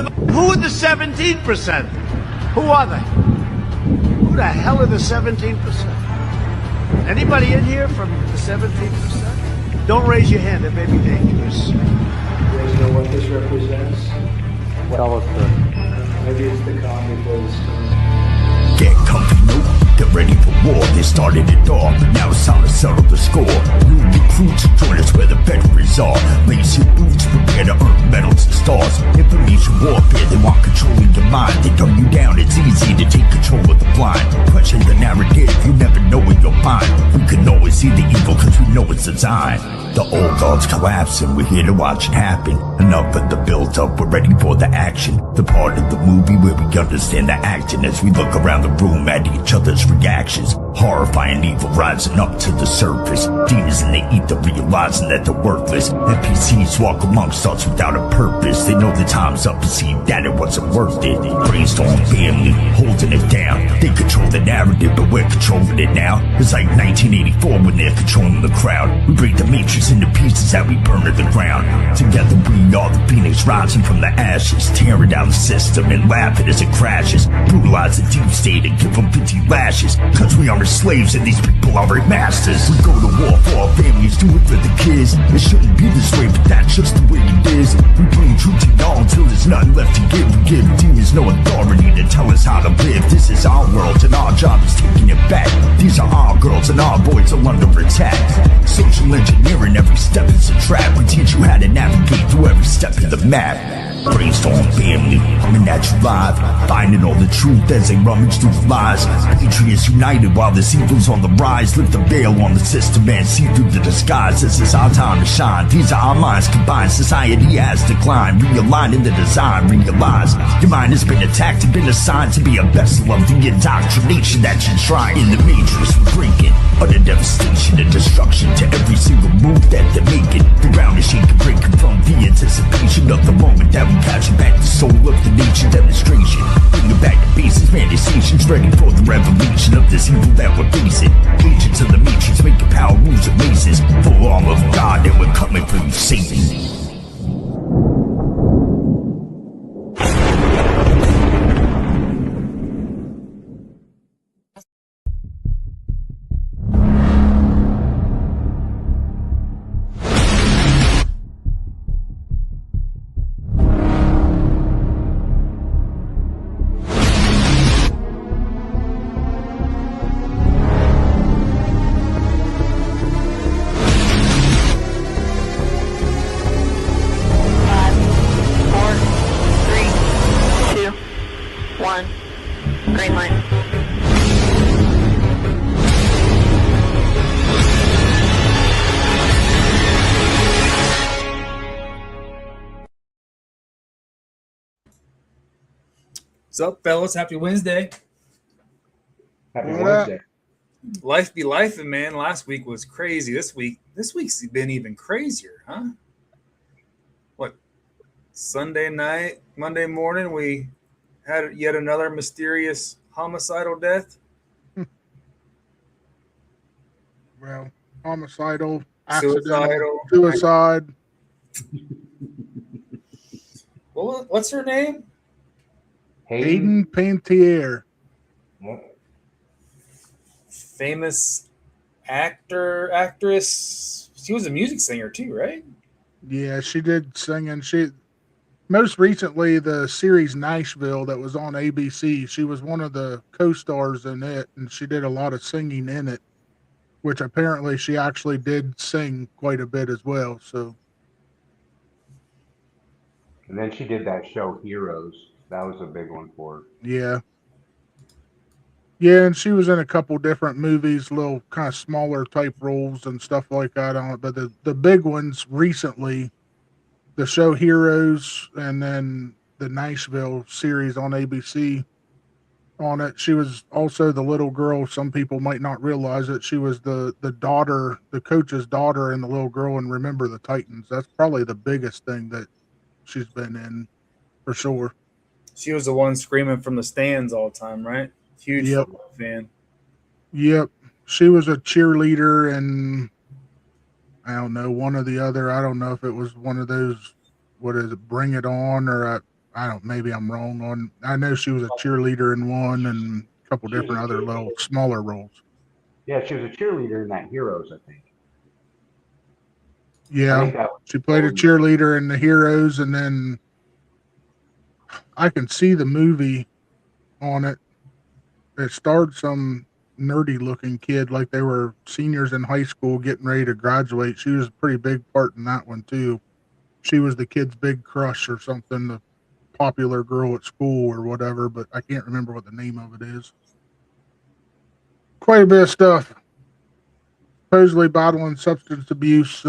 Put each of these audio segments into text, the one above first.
Who are the 17%? Who are they? Who the hell are the 17%? Anybody in here from the 17%? Don't raise your hand, it may be dangerous. You guys know what this represents? What all is the... Maybe it's the calm before the storm. Get comfy, no, get ready for war. They started it all, but now it's time to settle the score. New recruits, join us where the veterans are. Lace your boots, prepare to earn medals and stars. Information warfare, they want controlling your mind. They dumb you down, it's easy to take control of the blind. Question the narrative, you never know what you'll find. We can always see the evil cause we know it's designed. The old guard's collapsing, we're here to watch it happen. Enough of the build up, we're ready for the action. The part of the movie where we understand the action as we look around the room at each other's reactions. Horrifying evil rising up to the surface. Demons in the ether realizing that they're worthless. NPCs walk amongst us without a purpose. They know the time's up and see that it wasn't worth it. Brainstorm family, holding it down. They control the narrative, but we're controlling it now. It's like 1984 when they're controlling the crowd. We break the matrix into pieces that we burn to the ground. Together we are the phoenix rising from the ashes. Tearing down the system and laughing as it crashes. Brutalize the deep state and give them 50 lashes. Cause we are slaves and these people are our masters. We go to war for our families, do it for the kids. It shouldn't be this way, but that's just the way it is. We bring truth to y'all until there's nothing left to give. We give demons no authority to tell us how to live. This is our world and our job is taking it back. These are our girls and our boys are under attack. Social engineering, every step is a trap. We teach you how to navigate through every step of the map. Brainstorm family, coming at you live. Finding all the truth as they rummage through the lies. Patriots united while this evil's on the rise. Lift the veil on the system and see through the disguise. This is our time to shine. These are our minds combined. Society has declined. Realigning the design. Realize your mind has been attacked and been assigned to be a vessel of the indoctrination that you're trying. In the matrix we're breaking. Utter devastation and destruction to every single move that they're making. The ground is shaking, breaking from the anticipation of the moment that we capture back the soul of the nation demonstration. Bringing back the basis, man, this nation's ready for the revelation of this evil that we're facing. Agents of the matrix making power moves and maces. Full armor of God and we're coming for you, Satan. Green light. What's up, fellas? Happy Wednesday. Happy Wednesday. Life be lifing, man. Last week was crazy. This week's been even crazier, huh? What? Sunday night, Monday morning, we had yet another mysterious homicidal death. Well, homicidal, Suicidal. suicide. Well, what's her name? Hayden Panettiere. Famous actress. She was a music singer too, right? Yeah, she did sing, and she most recently the series Nashville that was on ABC. She was one of the co-stars in it, and she did a lot of singing in it, which apparently she actually did sing quite a bit as well. So, And then she did that show Heroes. That was a big one for her. yeah. Yeah, and she was in a couple different movies, little kind of smaller type roles and stuff like that on it. But the big ones recently, the show Heroes and then the Nashville series on ABC on it. She was also the little girl. Some people might not realize it. She was the daughter, the coach's daughter, and the little girl in Remember the Titans. That's probably the biggest thing that she's been in for sure. She was the one screaming from the stands all the time, right? Huge football fan. Yep. She was a cheerleader and I don't know, one or the other. I don't know if it was one of those, what is it, Bring It On, or maybe I'm wrong on. I know she was a cheerleader in one and a couple She was different a other cheerleader. little smaller roles. Yeah, she was a cheerleader in that Heroes, I think. I Yeah, think that was she played a cheerleader in the Heroes, and then I can see the movie on it. It starred some nerdy looking kid, like they were seniors in high school getting ready to graduate. She was a pretty big part in that one too. She was the kid's big crush or something, the popular girl at school or whatever, but I can't remember what the name of it is. Quite a bit of stuff. Supposedly battling substance abuse,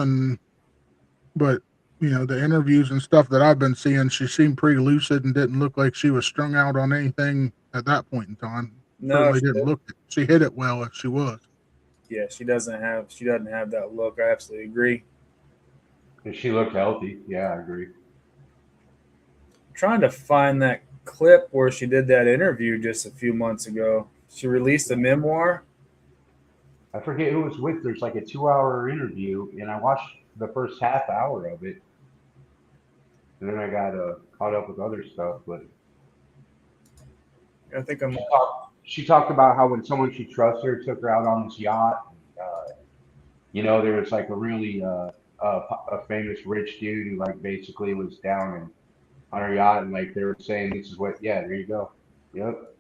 but the interviews and stuff that I've been seeing, she seemed pretty lucid and didn't look like she was strung out on anything at that point in time. No, Certainly didn't look it. She hit it well if she was. yeah, she doesn't have that look. I absolutely agree. And she looked healthy. Yeah, I agree. I'm trying to find that clip where she did that interview just a few months ago. She released a memoir. I forget who was with her. It's like a 2-hour interview, and I watched the first half hour of it, and then I got caught up with other stuff. But I think I'm. she talked about how when someone she trusts her took her out on this yacht. There was like a really a famous rich dude who like basically was down on her yacht, and like they were saying, "This is what." Yeah, there you go. Yep.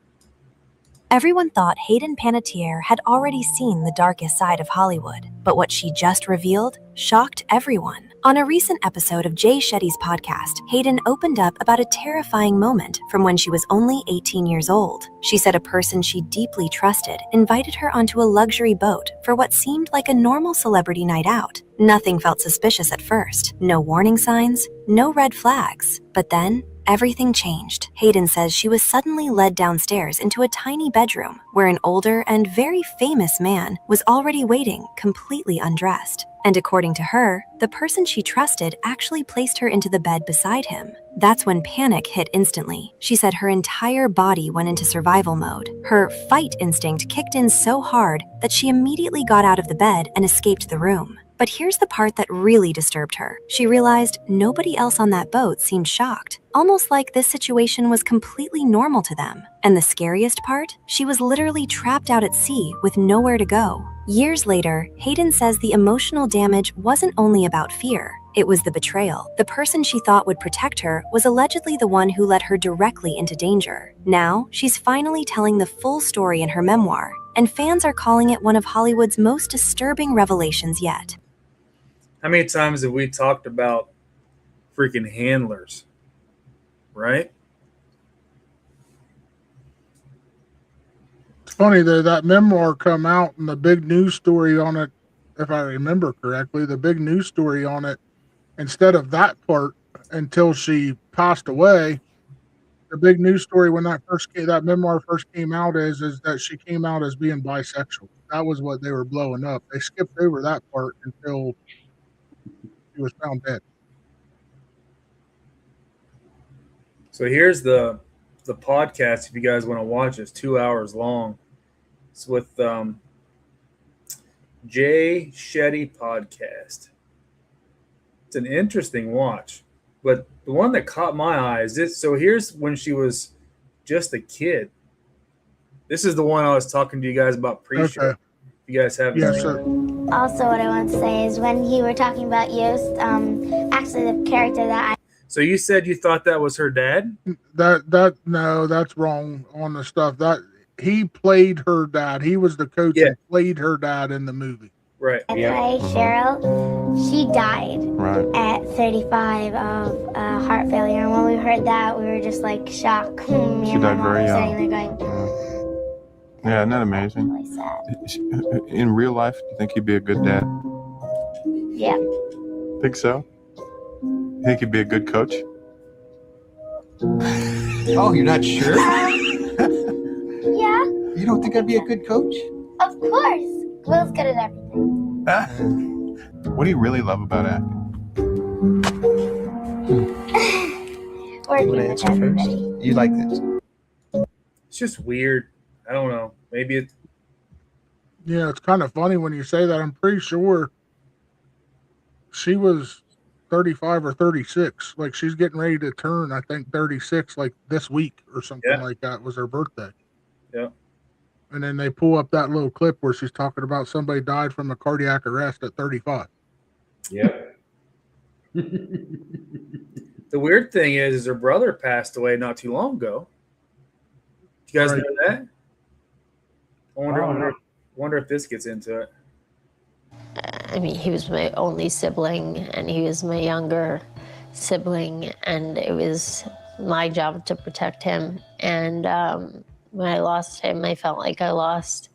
Everyone thought Hayden Panettiere had already seen the darkest side of Hollywood, but what she just revealed shocked everyone. On a recent episode of Jay Shetty's podcast, Hayden opened up about a terrifying moment from when she was only 18 years old. She said a person she deeply trusted invited her onto a luxury boat for what seemed like a normal celebrity night out. Nothing felt suspicious at first. No warning signs, no red flags. But then, everything changed. Hayden says she was suddenly led downstairs into a tiny bedroom where an older and very famous man was already waiting, completely undressed. And according to her, the person she trusted actually placed her into the bed beside him. That's when panic hit instantly. She said her entire body went into survival mode. Her fight instinct kicked in so hard that she immediately got out of the bed and escaped the room. But here's the part that really disturbed her. She realized nobody else on that boat seemed shocked, almost like this situation was completely normal to them. And the scariest part? She was literally trapped out at sea with nowhere to go. Years later, Hayden says the emotional damage wasn't only about fear. It was the betrayal. The person she thought would protect her was allegedly the one who led her directly into danger. Now, she's finally telling the full story in her memoir, and fans are calling it one of Hollywood's most disturbing revelations yet. How many times have we talked about freaking handlers, right? It's funny that memoir come out and the big news story on it, if I remember correctly, the big news story on it, instead of that part until she passed away, the big news story when that memoir first came out is that she came out as being bisexual. That was what they were blowing up. They skipped over that part until he was found dead. So here's the podcast. If you guys want to watch, it's 2 hours long. It's with Jay Shetty podcast. It's an interesting watch, but the one that caught my eye is this. So here's when she was just a kid. This is the one I was talking to you guys about pre-show. Okay. You guys have Yes, sir. Also, what I want to say is when you were talking about Yost, actually the character that So you said you thought that was her dad? No, that's wrong on the stuff. That he played her dad. He was the coach Yeah. and played her dad in the movie. Right. I play, Cheryl, she died Right. at 35 of heart failure. And when we heard that, we were just like shocked. Me She and my died mom very were young. sitting there going, Yeah, isn't that amazing? really sad. In real life, do you think he'd be a good dad? Yeah. Think so? You think he'd be a good coach? Oh, you're not sure? Yeah, You don't think I'd be a good coach? of course. Will's good at everything. What do you really love about acting? Working Want to with answer first? everybody. You like this? It's just weird. I don't know. Maybe it's Yeah, it's kind of funny when you say that. I'm pretty sure she was 35 or 36. Like she's getting ready to turn, I think 36 like this week or something like that was her birthday. Yeah. And then they pull up that little clip where she's talking about somebody died from a cardiac arrest at 35. Yep. The weird thing is her brother passed away not too long ago. You guys Right. know that? I wonder if this gets into it. I mean, he was my only sibling, and he was my younger sibling, and it was my job to protect him. And when I lost him, I felt like I lost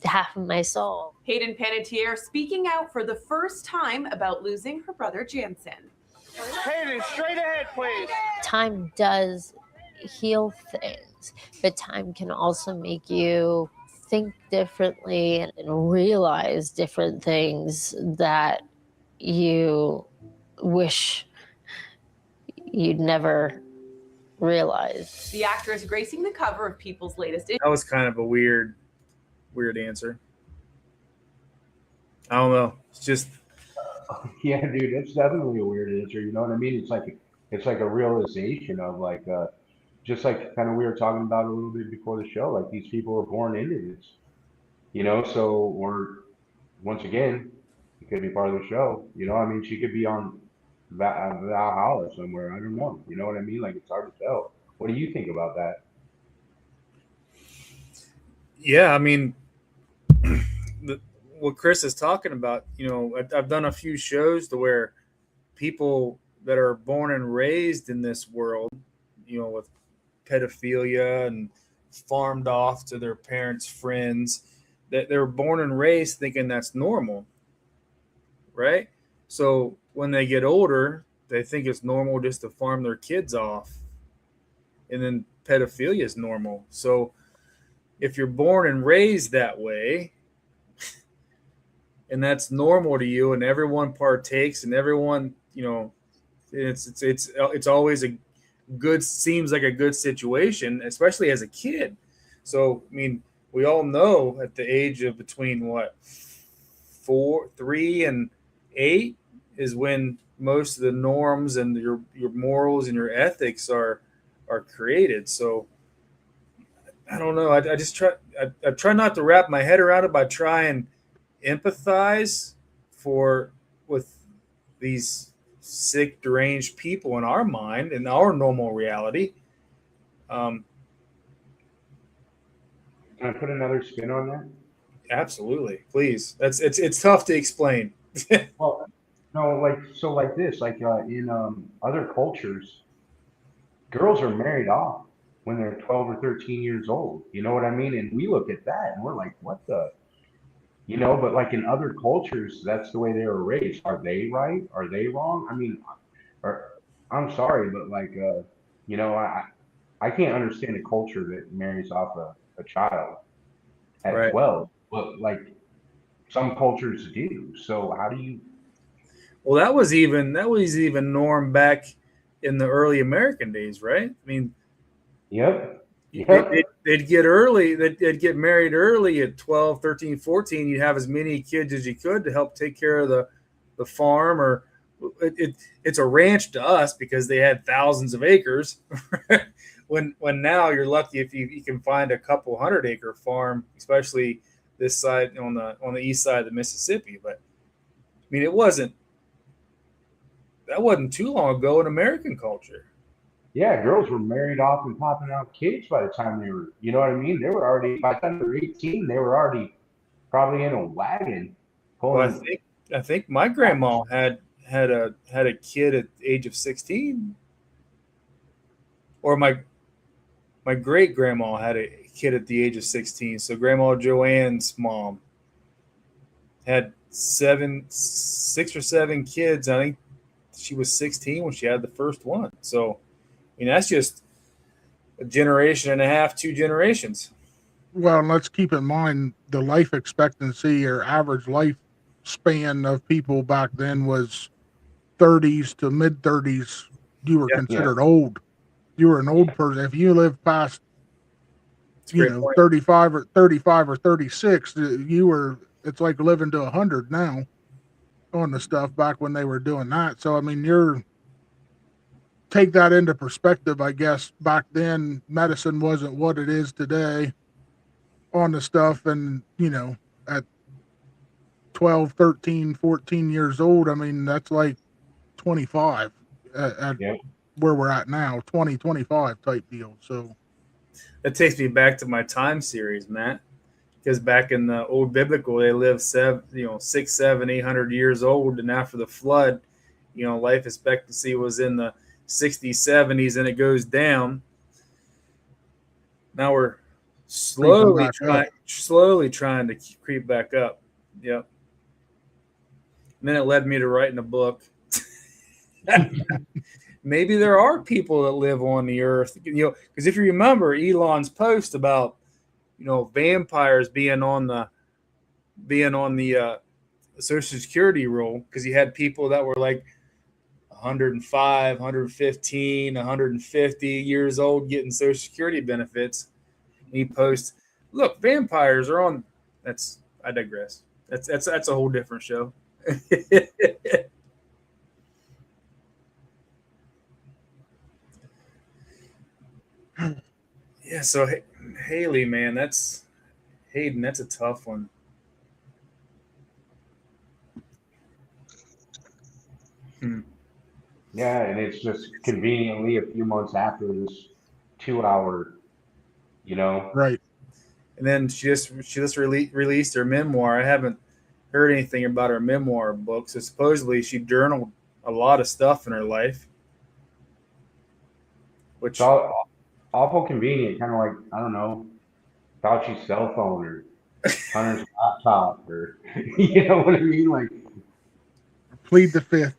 half of my soul. Hayden Panettiere speaking out for the first time about losing her brother Jansen. Hayden, straight ahead, please. Time does heal things, but time can also make you think differently and realize different things that you wish you'd never realized. The actress gracing the cover of People's latest That was kind of a weird answer. I don't know. It's just Yeah, dude, it's definitely a weird answer. You know what I mean? It's like a realization of like just like kind of we were talking about a little bit before the show. Like these people were born into this, you know. So we're once again, it could be part of the show. You know, I mean, she could be on Valhalla somewhere. I don't know. You know what I mean? Like it's hard to tell. What do you think about that? yeah, I mean, what Chris is talking about, you know, I've done a few shows to where people that are born and raised in this world, you know, with pedophilia and farmed off to their parents' friends, that they're born and raised thinking that's normal, right? So when they get older, they think it's normal just to farm their kids off, and then pedophilia is normal. So if you're born and raised that way, and that's normal to you, and everyone partakes, and everyone, you know, it's always a good, seems like a good situation, especially as a kid. So I mean, we all know at the age of between 3 and 8 is when most of the norms and your morals and your ethics are created. So I don't know. I just try not to wrap my head around it by trying empathize with these sick, deranged people in our mind, in our normal reality. Can I put another spin on that? Absolutely, please. It's tough to explain. Well, no, like this, in other cultures, girls are married off when they're 12 or 13 years old. You know what I mean? And we look at that and we're like, what the, you know, but like in other cultures, that's the way they were raised. Are they right? Are they wrong? I mean, I'm sorry, but like, you know, I can't understand a culture that marries off a child at Right. 12, but like some cultures do. So how do you? Well, that was even norm back in the early American days, right? I mean, Yep. they'd get married early at 12, 13, 14. You'd have as many kids as you could to help take care of the farm, or it's a ranch to us because they had thousands of acres. when now you're lucky if you can find a couple 100-acre farm, especially this side on the east side of the Mississippi. But I mean, that wasn't too long ago in American culture. Yeah, girls were married off and popping out kids by the time they were, you know what I mean? They were already, by the time they were 18, they were already probably in a wagon. Well, I think my grandma had a kid at the age of 16, or my great grandma had a kid at the age of 16. So Grandma Joanne's mom had 6 or 7 kids. I think she was 16 when she had the first one. So, I mean, that's just a generation and a half, 2 generations. Well, and let's keep in mind the life expectancy or average lifespan of people back then was 30s to mid 30s. You were considered old. You were an old person. If you lived past, 35 or 36, it's like living to 100 now. on the stuff back when they were doing that. So I mean, take that into perspective. I guess back then medicine wasn't what it is today on the stuff, and at 12, 13, 14 years old, I mean, that's like 25 at where we're at now, 20, 25 type deal. So that takes me back to my time series, Matt, because back in the old biblical, they lived 6, 7, 800 years old. And after the flood, life expectancy was in the 60s, 70s, and it goes down. Now we're slowly trying to creep back up. Yep. And then it led me to writing a book. Maybe there are people that live on the earth, because if you remember Elon's post about, vampires being on the Social Security roll, because he had people that were like 105, 115, 150 years old getting Social Security benefits. And he posts, "Look, vampires are on." I digress. That's a whole different show. Yeah, so Haley, man, Hayden, that's a tough one. Yeah, and it's just conveniently a few months after this 2-hour, right. And then she just released her memoir. I haven't heard anything about her memoir book. So supposedly she journaled a lot of stuff in her life, which it's awful convenient. Kind of like, I don't know, Fauci's cell phone or Hunter's laptop, or you know what I mean? Like, plead the fifth.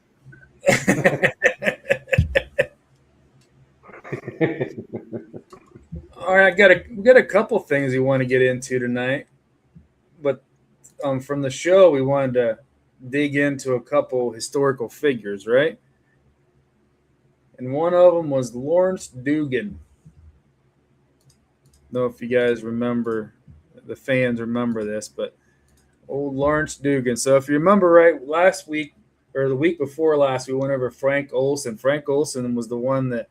All right, we got a couple things we want to get into tonight, but from the show we wanted to dig into a couple historical figures, right? And one of them was Lawrence Dugan. I don't know if you guys remember, the fans remember this, but old Lawrence Dugan. So if you remember right, last week or the week before last, we went over Frank Olson. Frank Olson was the one that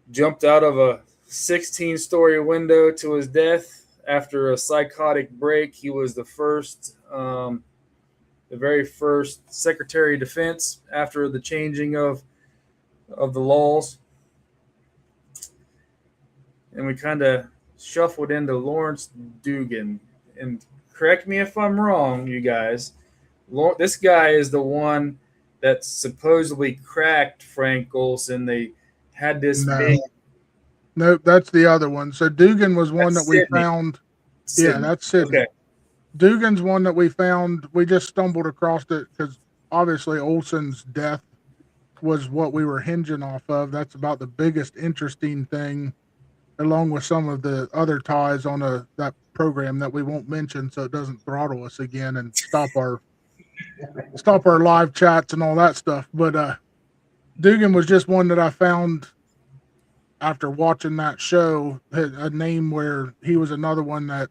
jumped out of a 16-story window to his death after a psychotic break. He was the very first Secretary of Defense after the changing of the laws. And we kind of shuffled into Lawrence Dugan. And correct me if I'm wrong, you guys. This guy is the one that supposedly cracked Frank Olson. They had this big... Nope, that's the other one. So Dugan was one that we found. Sydney. Yeah, that's Sydney. Okay. Dugan's one that we found. We just stumbled across it because obviously Olson's death was what we were hinging off of. That's about the biggest interesting thing, along with some of the other ties on that program that we won't mention so it doesn't throttle us again and stop our live chats and all that stuff. But Dugan was just one that I found after watching that show, a name where he was another one that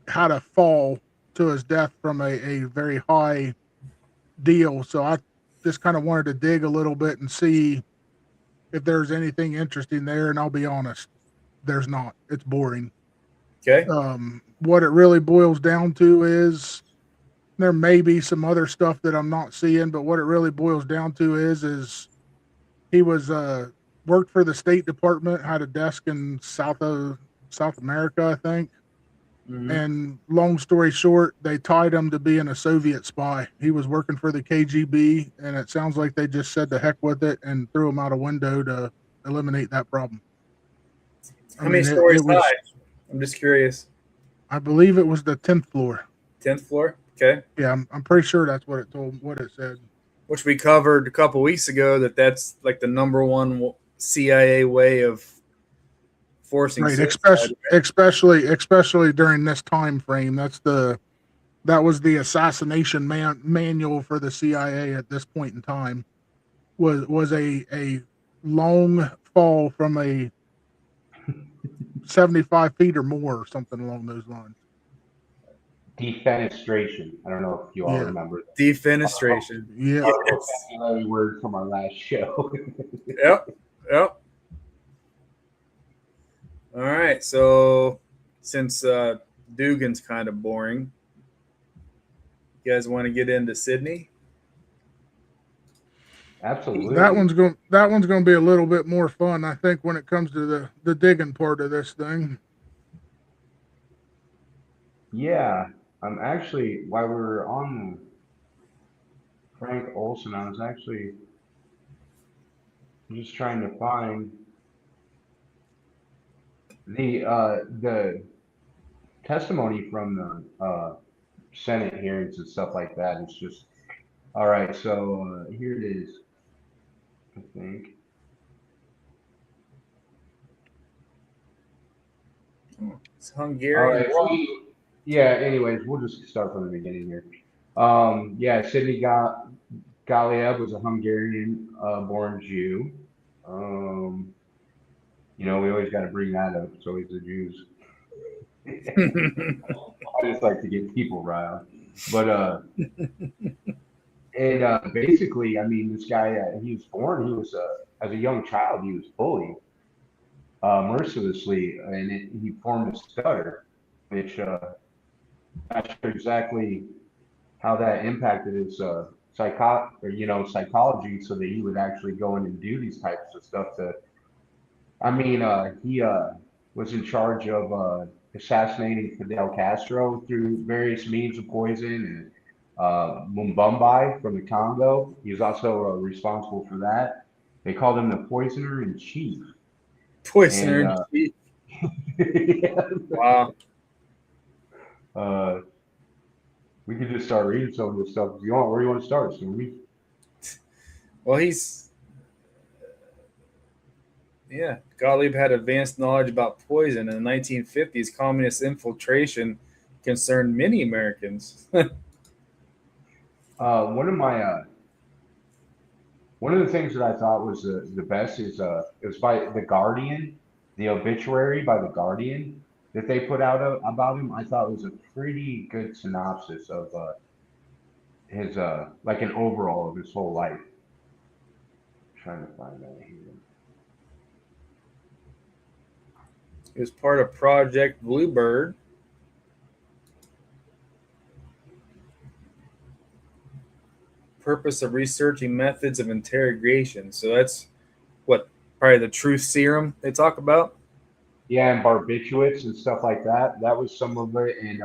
had a fall to his death from a very high deal. So I just kind of wanted to dig a little bit and see if there's anything interesting there. And I'll be honest, there's not. It's boring. Okay. What it really boils down to is there may be some other stuff that I'm not seeing, but what it really boils down to is he was, worked for the State Department, had a desk in South America, I think. Mm-hmm. And long story short, they tied him to being a Soviet spy. He was working for the KGB, and it sounds like they just said the heck with it and threw him out a window to eliminate that problem. How many stories high? I'm just curious. I believe it was the 10th floor. 10th floor? Okay. Yeah, I'm pretty sure that's what it said. Which we covered a couple weeks ago, that's like the number one CIA way of forcing suicide, especially during this time frame. That was the assassination manual for the CIA at this point in time. Was a long fall from a 75 feet or more, or something along those lines. Defenestration. I don't know if you all Yeah. remember that. Defenestration. Yeah. Our vocabulary word from our last show. Yep. All right. So since Dugan's kind of boring, you guys want to get into Sydney? Absolutely. That one's going to be a little bit more fun, I think, when it comes to the digging part of this thing. Yeah. Actually, while we were on Frank Olson, I was actually just trying to find the testimony from the Senate hearings and stuff like that. It's just all right. So here it is. I think. It's Hungarian. All right. Well, yeah. Anyways, we'll just start from the beginning here. Yeah. Sidney Galiev was a Hungarian-born Jew. You know, we always got to bring that up. It's always the Jews. I just like to get people riled. But basically, I mean, this guy, he was as a young child, he was bullied mercilessly, and he formed a stutter, which not sure exactly how that impacted his psychology, so that he would actually go in and do these types of stuff. He was in charge of assassinating Fidel Castro through various means of poison, and Mumbumbai from the Congo. He was also responsible for that. They called him the poisoner in chief. Poisoner in chief. Wow. We could just start reading some of this stuff if you want. Where do you want to start? Well, Gottlieb had advanced knowledge about poison. In the 1950s, communist infiltration concerned many Americans. One of the things that I thought was the best is it was by The Guardian, the obituary by The Guardian that they put out about him. I thought was a pretty good synopsis of his like an overall of his whole life. I'm trying to find that here. It was part of Project Bluebird. Purpose of researching methods of interrogation. So that's what, probably the truth serum they talk about? Yeah, and barbiturates and stuff like that. That was some of it. And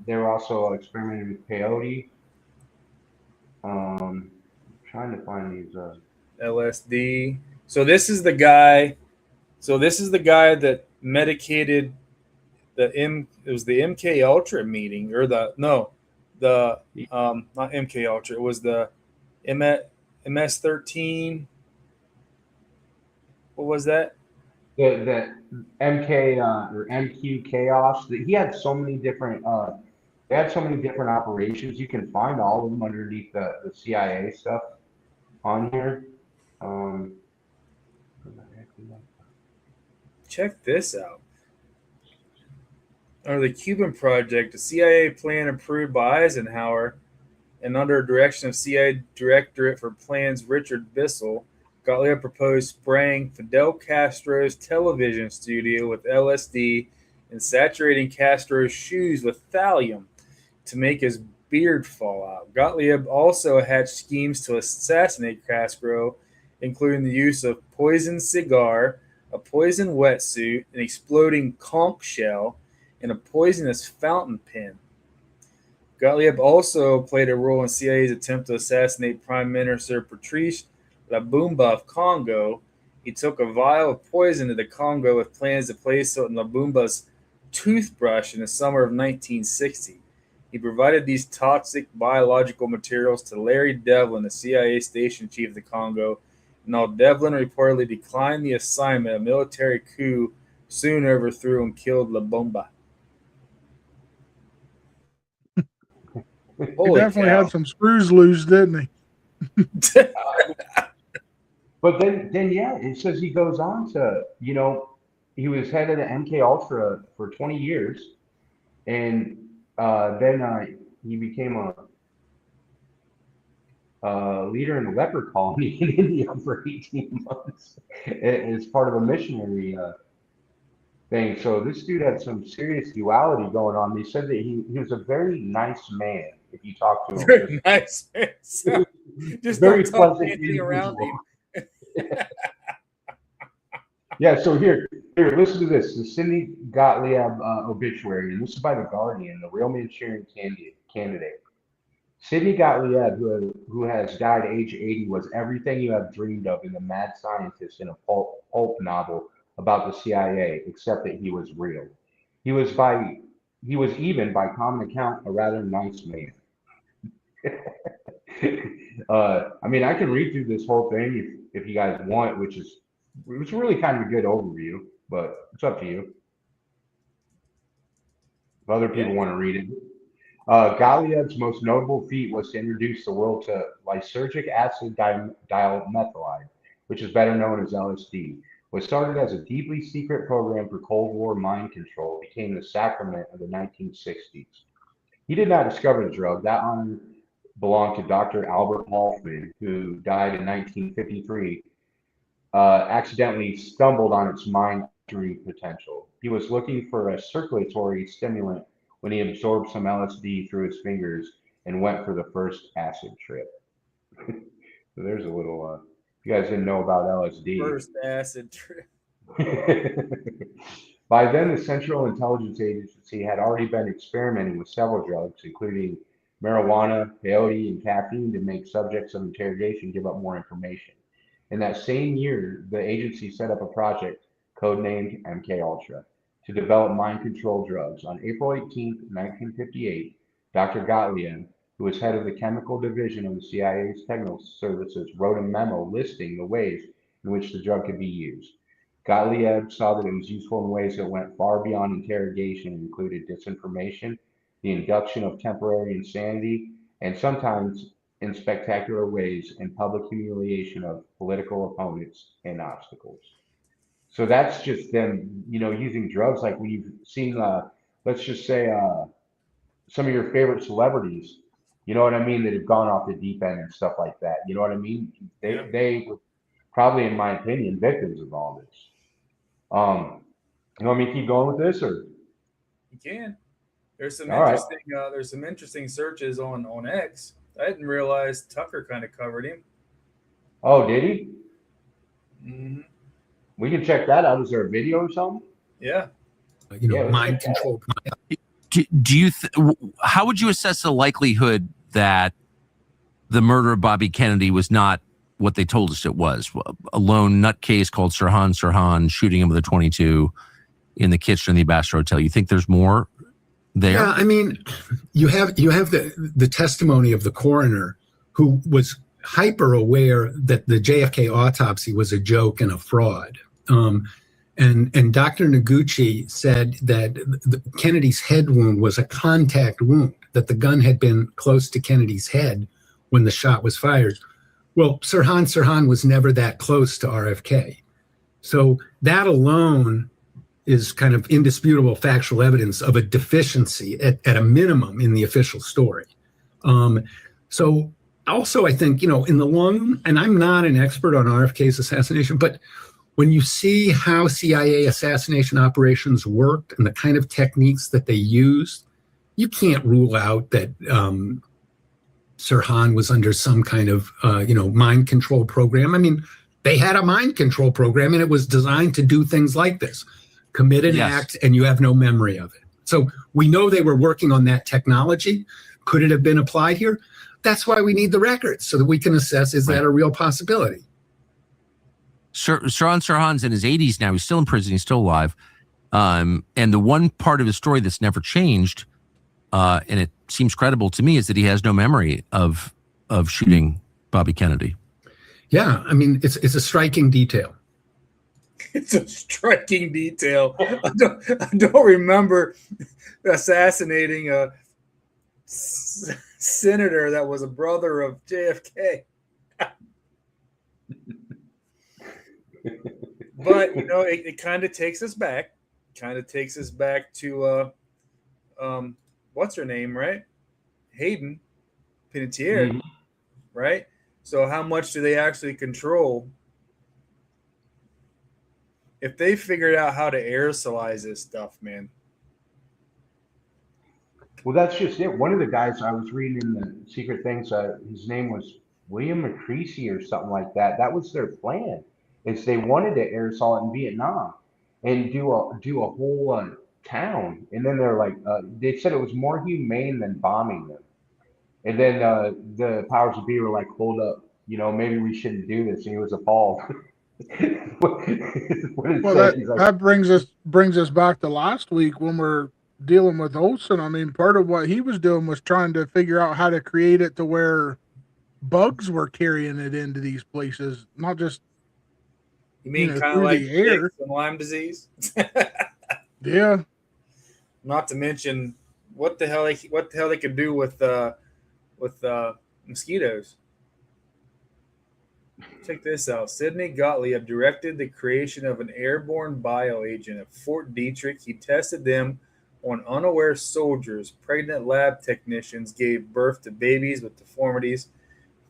they were also experimenting with peyote. Trying to find these. LSD. So this is the guy that medicated it was the MK Ultra meeting, or not MK Ultra. It was the MS-13. What was that? The MK or MQ Chaos. He had so many different. They had so many different operations. You can find all of them underneath the CIA stuff on here. Check this out. Under the Cuban Project, a CIA plan approved by Eisenhower and under direction of CIA Directorate for Plans Richard Bissell, Gottlieb proposed spraying Fidel Castro's television studio with LSD and saturating Castro's shoes with thallium to make his beard fall out. Gottlieb also hatched schemes to assassinate Castro, including the use of poisoned cigar, a poisoned wetsuit, an exploding conch shell, and a poisonous fountain pen. Gottlieb also played a role in CIA's attempt to assassinate Prime Minister Patrice Lumumba of Congo. He took a vial of poison to the Congo with plans to place it in Lumumba's toothbrush in the summer of 1960. He provided these toxic biological materials to Larry Devlin, the CIA station chief of the Congo, and while Devlin reportedly declined the assignment, a military coup soon overthrew and killed Lumumba. He definitely had some screws loose, didn't he? But then yeah, it says he goes on to, he was head of the MK Ultra for 20 years, and then he became a leader in a leper colony in India for 18 months as part of a missionary thing. So this dude had some serious duality going on. They said that he was a very nice man if you talk to him. Very nice. Just very don't talk pleasant anything around him. Yeah, so here, listen to this. The Sidney Gottlieb obituary, and this is by The Guardian, the real Manchurian candidate. Sidney Gottlieb, who has died at age 80, was everything you have dreamed of in the mad scientist in a pulp novel about the CIA, except that he was real. He was even, by common account, a rather nice man. I mean, I can read through this whole thing if you guys want, which is really kind of a good overview, but it's up to you. If other people want to read it. Gottlieb's most notable feat was to introduce the world to lysergic acid dimethyl, which is better known as LSD. Was started as a deeply secret program for Cold War mind control, became the sacrament of the 1960s. He did not discover the drug. That honor belonged to Dr. Albert Hofmann, who died in 1953, accidentally stumbled on its mind-altering potential. He was looking for a circulatory stimulant when he absorbed some LSD through his fingers and went for the first acid trip. So there's a little, if you guys didn't know about LSD. First acid trip. By then, the Central Intelligence Agency had already been experimenting with several drugs, including marijuana, peyote, and caffeine, to make subjects of interrogation give up more information. In that same year, the agency set up a project codenamed MKUltra to develop mind control drugs. On April 18, 1958, Dr. Gottlieb, who was head of the chemical division of the CIA's technical services, wrote a memo listing the ways in which the drug could be used. Gottlieb saw that it was useful in ways that went far beyond interrogation and included disinformation, the induction of temporary insanity, and sometimes in spectacular ways in public humiliation of political opponents and obstacles. So that's just them, using drugs like we've seen, let's just say some of your favorite celebrities, you know what I mean, that have gone off the deep end and stuff like that. You know what I mean? They were probably, in my opinion, victims of all this. You want me to keep going with this, or? You can. There's some All interesting. There's some interesting searches on X. I didn't realize Tucker kind of covered him. Oh, did he? Mm-hmm. We can check that out. Is there a video or something? Yeah. Mind control. Do you? How would you assess the likelihood that the murder of Bobby Kennedy was not what they told us it was? A lone nutcase called Sirhan shooting him with a .22 in the kitchen of the Ambassador Hotel. You think there's more there? Yeah, I mean, you have the testimony of the coroner, who was hyper aware that the JFK autopsy was a joke and a fraud. And Dr. Noguchi said that Kennedy's head wound was a contact wound, that the gun had been close to Kennedy's head when the shot was fired. Well, Sirhan was never that close to RFK. So that alone is kind of indisputable factual evidence of a deficiency at a minimum in the official story. So also, I think, in the long, and I'm not an expert on RFK's assassination, but when you see how CIA assassination operations worked and the kind of techniques that they used, you can't rule out that Sirhan was under some kind of, mind control program. I mean, they had a mind control program, and it was designed to do things like this. Commit an act, and you have no memory of it. So we know they were working on that technology. Could it have been applied here? That's why we need the records, so that we can assess, is that a real possibility? Sirhan's in his 80s now. He's still in prison. He's still alive. And the one part of his story that's never changed, and it seems credible to me, is that he has no memory of shooting Bobby Kennedy. Yeah, I mean, it's a striking detail. It's a striking detail. I don't remember assassinating a senator that was a brother of JFK. But it kind of takes us back. To what's her name, right? Hayden Panettiere, Mhm. right? So how much do they actually control? If they figured out how to aerosolize this stuff, man. Well, that's just it. One of the guys I was reading in the Secret Things, his name was William McCreasy or something like that. That was their plan. Is they wanted to aerosol it in Vietnam and do a whole town, and then they're like, they said it was more humane than bombing them. And then the powers that be were like, hold up, maybe we shouldn't do this. And he was appalled. What it Well, said, he's like, that brings us back to last week when we're dealing with Olson. I mean, part of what he was doing was trying to figure out how to create it to where bugs were carrying it into these places, not just You mean kind of through like the air. ticks and Lyme disease? Yeah. Not to mention what the hell they could do with mosquitoes. Check this out. Sidney Gottlieb directed the creation of an airborne bioagent at Fort Detrick. He tested them on unaware soldiers. Pregnant lab technicians gave birth to babies with deformities.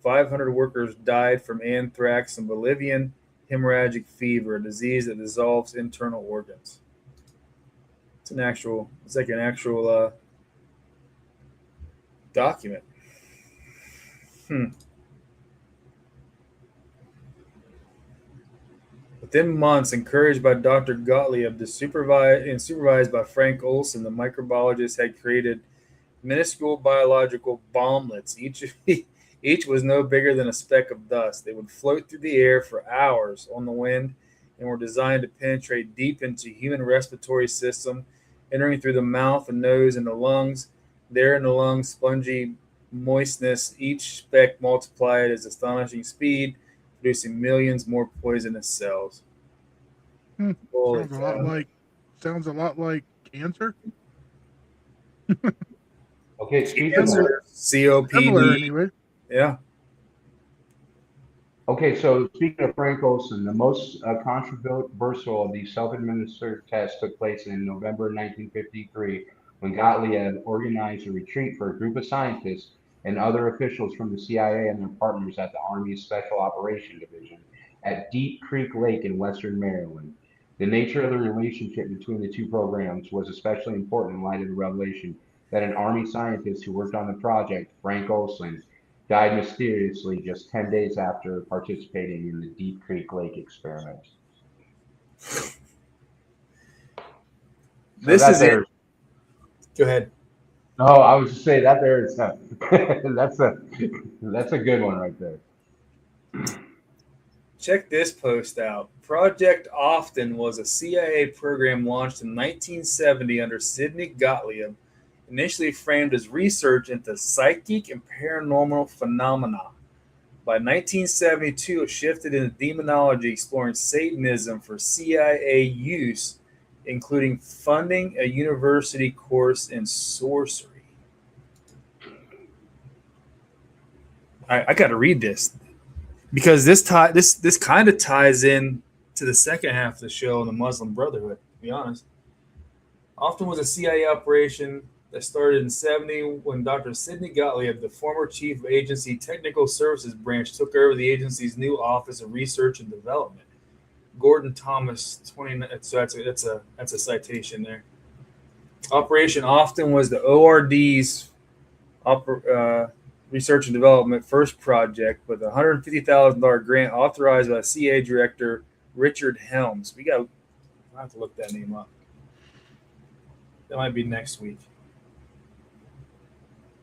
500 workers died from anthrax and Bolivian hemorrhagic fever, a disease that dissolves internal organs. It's like an actual document. Within months, encouraged by Dr. Gottlieb, supervised by Frank Olson, the microbiologist had created minuscule biological bomblets. Each was no bigger than a speck of dust. They would float through the air for hours on the wind and were designed to penetrate deep into human respiratory system, entering through the mouth and nose and the lungs. There in the lungs, spongy moistness, each speck multiplied at astonishing speed, producing millions more poisonous cells. Sounds a lot like cancer. okay, speaking Cancer, of COPD. Similar anyway. Yeah. Okay, so speaking of Frank Olson, the most controversial of these self-administered tests took place in November 1953 when Gottlieb organized a retreat for a group of scientists and other officials from the CIA and their partners at the Army's Special Operation Division at Deep Creek Lake in western Maryland. The nature of the relationship between the two programs was especially important in light of the revelation that an Army scientist who worked on the project, Frank Olson, died mysteriously just 10 days after participating in the Deep Creek Lake experiment. This is it. Go ahead. No, I was just saying that there is that's a good one right there. Check this post out. Project Often was a CIA program launched in 1970 under Sidney Gottlieb, initially framed as research into psychic and paranormal phenomena. By 1972, it shifted into demonology, exploring Satanism for CIA use, including funding a university course in sorcery. I got to read this because this kind of ties in to the second half of the show on the Muslim Brotherhood, to be honest. Often was a CIA operation that started in 70 when Dr. Sidney Gottlieb, the former chief of agency technical services branch, took over the agency's new office of research and development. Gordon Thomas, 29. So that's a citation there. Operation Often was the ORD's research and development first project with a $150,000 grant authorized by CIA director Richard Helms. I have to look that name up. That might be next week.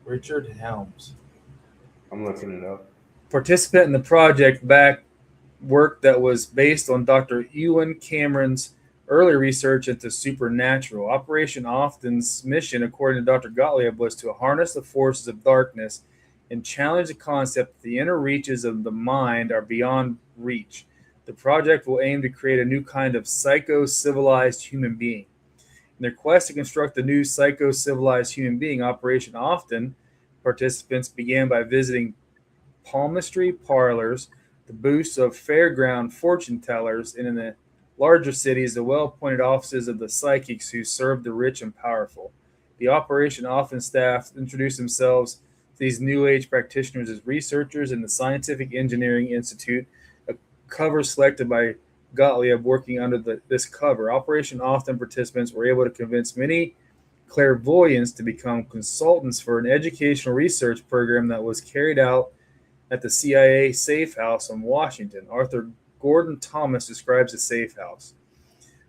Richard Helms. I'm looking it up. Participant in the project back work that was based on Dr. Ewan Cameron's early research into supernatural. Operation Often's mission, according to Dr. Gottlieb, was to harness the forces of darkness and challenge the concept that the inner reaches of the mind are beyond reach. The project will aim to create a new kind of psycho-civilized human being. In their quest to construct the new psycho-civilized human being, Operation Often, participants began by visiting palmistry parlors, the booths of fairground fortune tellers, and in the larger cities, the well-appointed offices of the psychics who served the rich and powerful. The Operation Often staff introduced themselves to these New Age practitioners as researchers in the Scientific Engineering Institute, a cover selected by Gottlieb working under this cover. Operation Often participants were able to convince many clairvoyants to become consultants for an educational research program that was carried out at the CIA safe house in Washington. Arthur Gordon Thomas describes the safe house.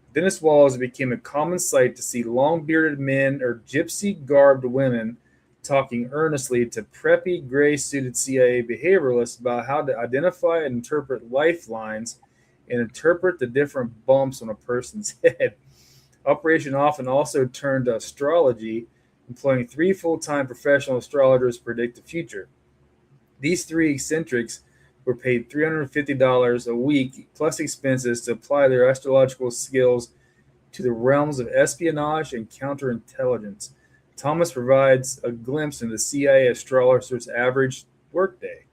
Within its walls, it became a common sight to see long-bearded men or gypsy-garbed women talking earnestly to preppy, gray-suited CIA behavioralists about how to identify and interpret lifelines and interpret the different bumps on a person's head. Operation Often also turned to astrology, employing 3 full-time professional astrologers to predict the future. These 3 eccentrics were paid $350 a week plus expenses to apply their astrological skills to the realms of espionage and counterintelligence. Thomas provides a glimpse into the CIA astrologer's average workday.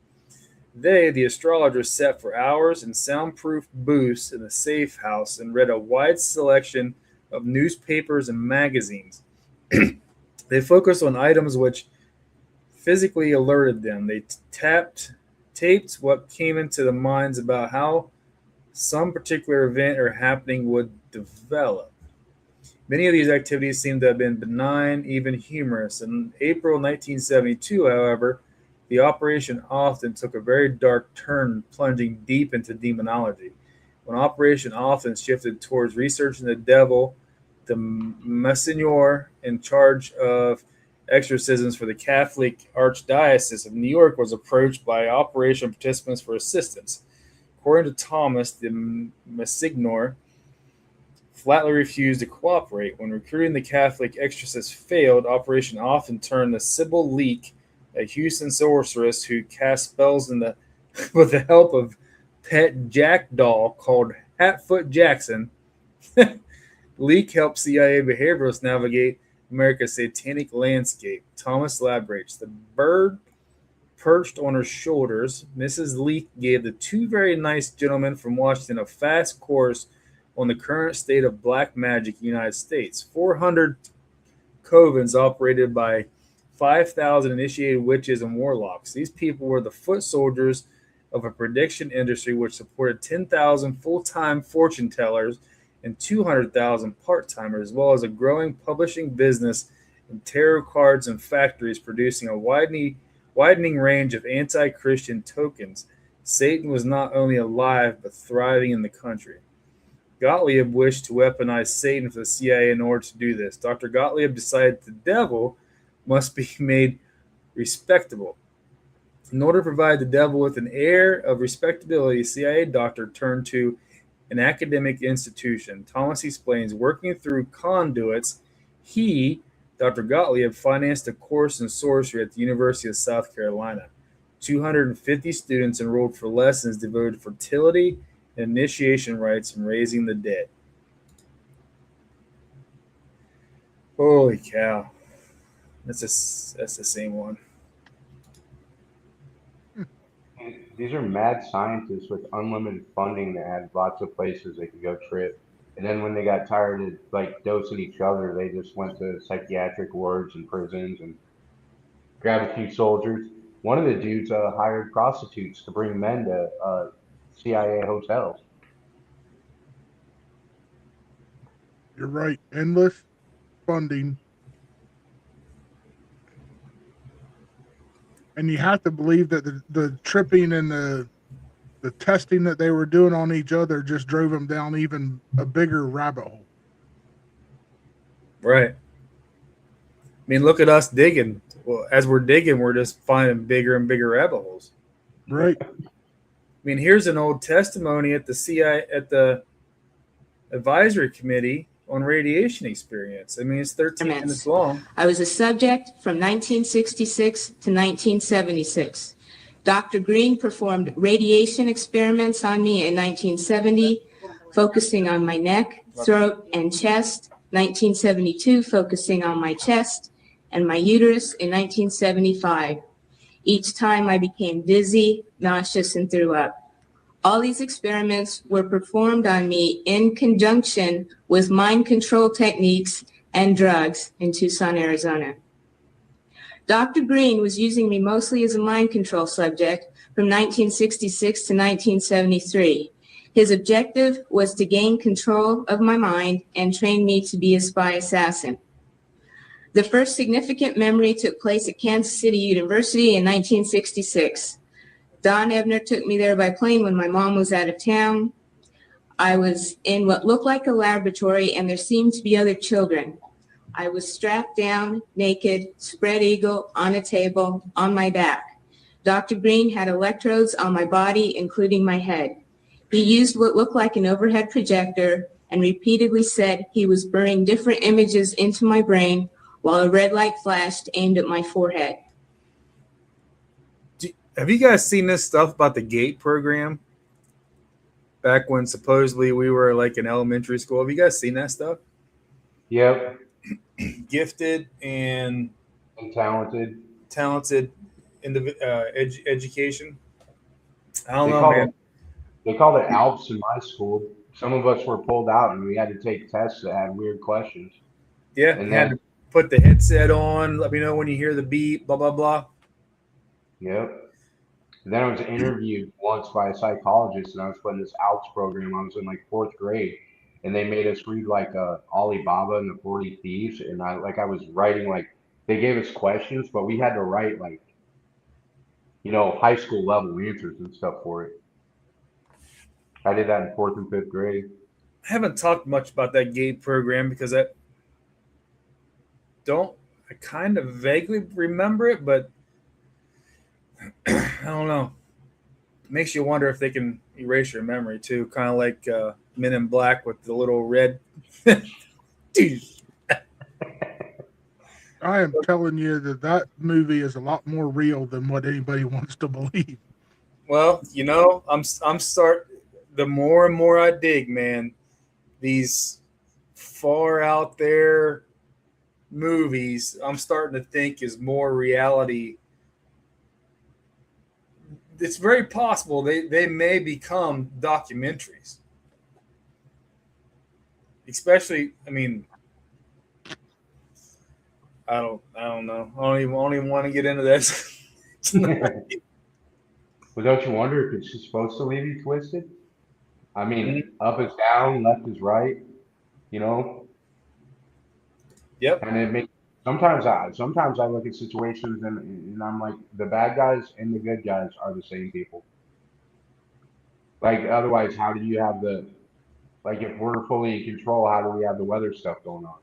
They, the astrologers, sat for hours in soundproof booths in the safe house and read a wide selection of newspapers and magazines. They focused on items which physically alerted them. They taped what came into the minds about how some particular event or happening would develop. Many of these activities seem to have been benign, even humorous. In April 1972, however, the Operation Often took a very dark turn, plunging deep into demonology. When Operation Often shifted towards researching the devil, the Monsignor in charge of exorcisms for the Catholic Archdiocese of New York was approached by operation participants for assistance. According to Thomas, the Monsignor flatly refused to cooperate. When recruiting the Catholic exorcist failed, Operation Often turned to Sybil Leek, a Houston sorceress who cast spells with the help of pet jackdaw called Hatfoot Jackson. Leek helped CIA behavioralists navigate America's satanic landscape. Thomas elaborates. The bird perched on her shoulders, Mrs. Leek gave the 2 very nice gentlemen from Washington a fast course on the current state of black magic in the United States. 400 covens operated by 5,000 initiated witches and warlocks. These people were the foot soldiers of a prediction industry which supported 10,000 full-time fortune tellers and 200,000 part-timers, as well as a growing publishing business and tarot cards and factories producing a widening range of anti-Christian tokens. Satan was not only alive, but thriving in the country. Gottlieb wished to weaponize Satan for the CIA in order to do this. Dr. Gottlieb decided the devil must be made respectable. In order to provide the devil with an air of respectability, CIA doctor turned to an academic institution. Thomas explains, working through conduits, he, Dr. Gottlieb, financed a course in sorcery at the University of South Carolina. 250 students enrolled for lessons devoted to fertility and initiation rites and raising the dead. Holy cow. That's the same one. These are mad scientists with unlimited funding that had lots of places they could go trip. And then when they got tired of like dosing each other, they just went to psychiatric wards and prisons and grabbed a few soldiers. One of the dudes hired prostitutes to bring men to CIA hotels. You're right. Endless funding. And you have to believe that the tripping and the testing that they were doing on each other just drove them down even a bigger rabbit hole. Right. I mean, look at us digging. Well, as we're digging, we're just finding bigger and bigger rabbit holes. Right. I mean, here's an old testimony at the CIA, at the advisory committee on radiation experience. I mean, it's 13 minutes long. I was a subject from 1966 to 1976. Dr. Green performed radiation experiments on me in 1970, focusing on my neck, throat, and chest. 1972, focusing on my chest and my uterus in 1975. Each time I became dizzy, nauseous, and threw up. All these experiments were performed on me in conjunction with mind control techniques and drugs in Tucson, Arizona. Dr. Green was using me mostly as a mind control subject from 1966 to 1973. His objective was to gain control of my mind and train me to be a spy assassin. The first significant memory took place at Kansas City University in 1966. Don Ebner took me there by plane when my mom was out of town. I was in what looked like a laboratory, and there seemed to be other children. I was strapped down, naked, spread eagle, on a table, on my back. Dr. Green had electrodes on my body, including my head. He used what looked like an overhead projector and repeatedly said he was burning different images into my brain while a red light flashed aimed at my forehead. Have you guys seen this stuff about the GATE program? Back when supposedly we were like in elementary school. Have you guys seen that stuff? Yep. Gifted and talented education. I don't know, man. They called it ALPS in my school. Some of us were pulled out and we had to take tests that had weird questions. Yeah, and had to put the headset on. Let me know when you hear the beep. Blah blah blah. Yep. And then I was interviewed once by a psychologist, and I was put in this ALPS program. I was in like 4th grade, and they made us read like Alibaba and the 40 Thieves, and I was writing like they gave us questions, but we had to write like high school level answers and stuff for it. I did that in 4th and 5th grade. I haven't talked much about that GATE program because I kind of vaguely remember it, but I don't know. It makes you wonder if they can erase your memory too, kind of like Men in Black with the little red. I am telling you that movie is a lot more real than what anybody wants to believe. Well, I'm the more and more I dig, man, these far out there movies, I'm starting to think is more reality. It's very possible they may become documentaries. Especially, I mean, I don't know. I don't even want to get into this. Well, don't you wonder if it's just supposed to leave you twisted? I mean, up is down, left is right, Yep. And it makes sometimes I look at situations and I'm like, the bad guys and the good guys are the same people. Like, otherwise, how do you have if we're fully in control, how do we have the weather stuff going on?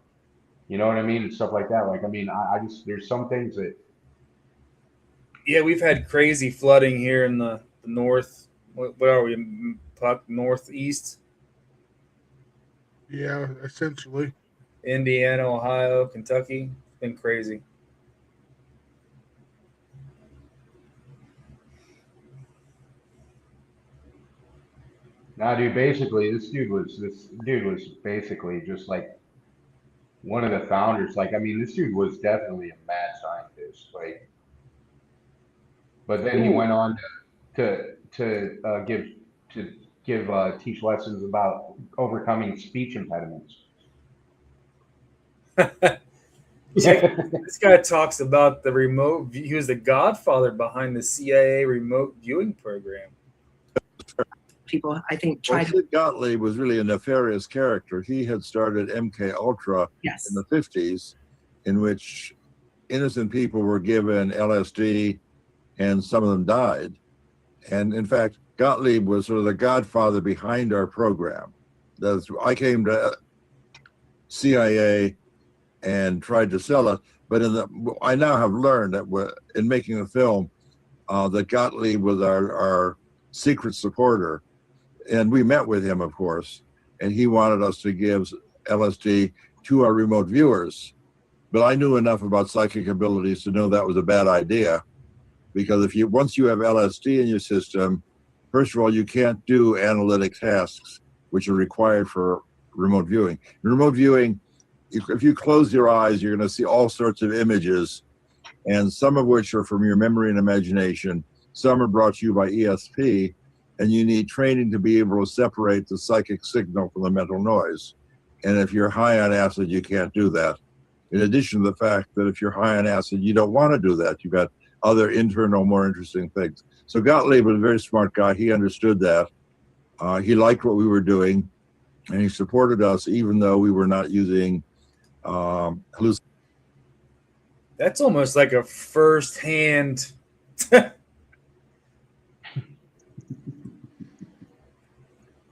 You know what I mean? And stuff like that. Like, I mean, I just, there's some things that. Yeah, we've had crazy flooding here in the north. What are we, northeast? Yeah, essentially. Indiana, Ohio, Kentucky. It's been crazy. Nah, dude, basically, this dude was basically just like one of the founders. Like, I mean, this dude was definitely a mad scientist. Like, but then he went on to teach lessons about overcoming speech impediments. This guy talks about the remote. He was the godfather behind the CIA remote viewing program. People, I think, Sid Gottlieb was really a nefarious character. He had started MK Ultra in the 50s, in which innocent people were given LSD, and some of them died. And in fact, Gottlieb was sort of the godfather behind our program. I came to CIA and tried to sell it, but I now have learned that in making the film, that Gottlieb was our secret supporter. And we met with him, of course, and he wanted us to give LSD to our remote viewers. But I knew enough about psychic abilities to know that was a bad idea, because once you have LSD in your system, first of all, you can't do analytic tasks, which are required for remote viewing. In remote viewing, if you close your eyes, you're going to see all sorts of images, and some of which are from your memory and imagination. Some are brought to you by ESP, and you need training to be able to separate the psychic signal from the mental noise. And if you're high on acid, you can't do that. in addition to the fact that if you're high on acid, you don't want to do that. You've got other internal, more interesting things. So Gottlieb was a very smart guy. He understood that. He liked what we were doing, and he supported us, even though we were not using hallucinogens. That's almost like a first-hand.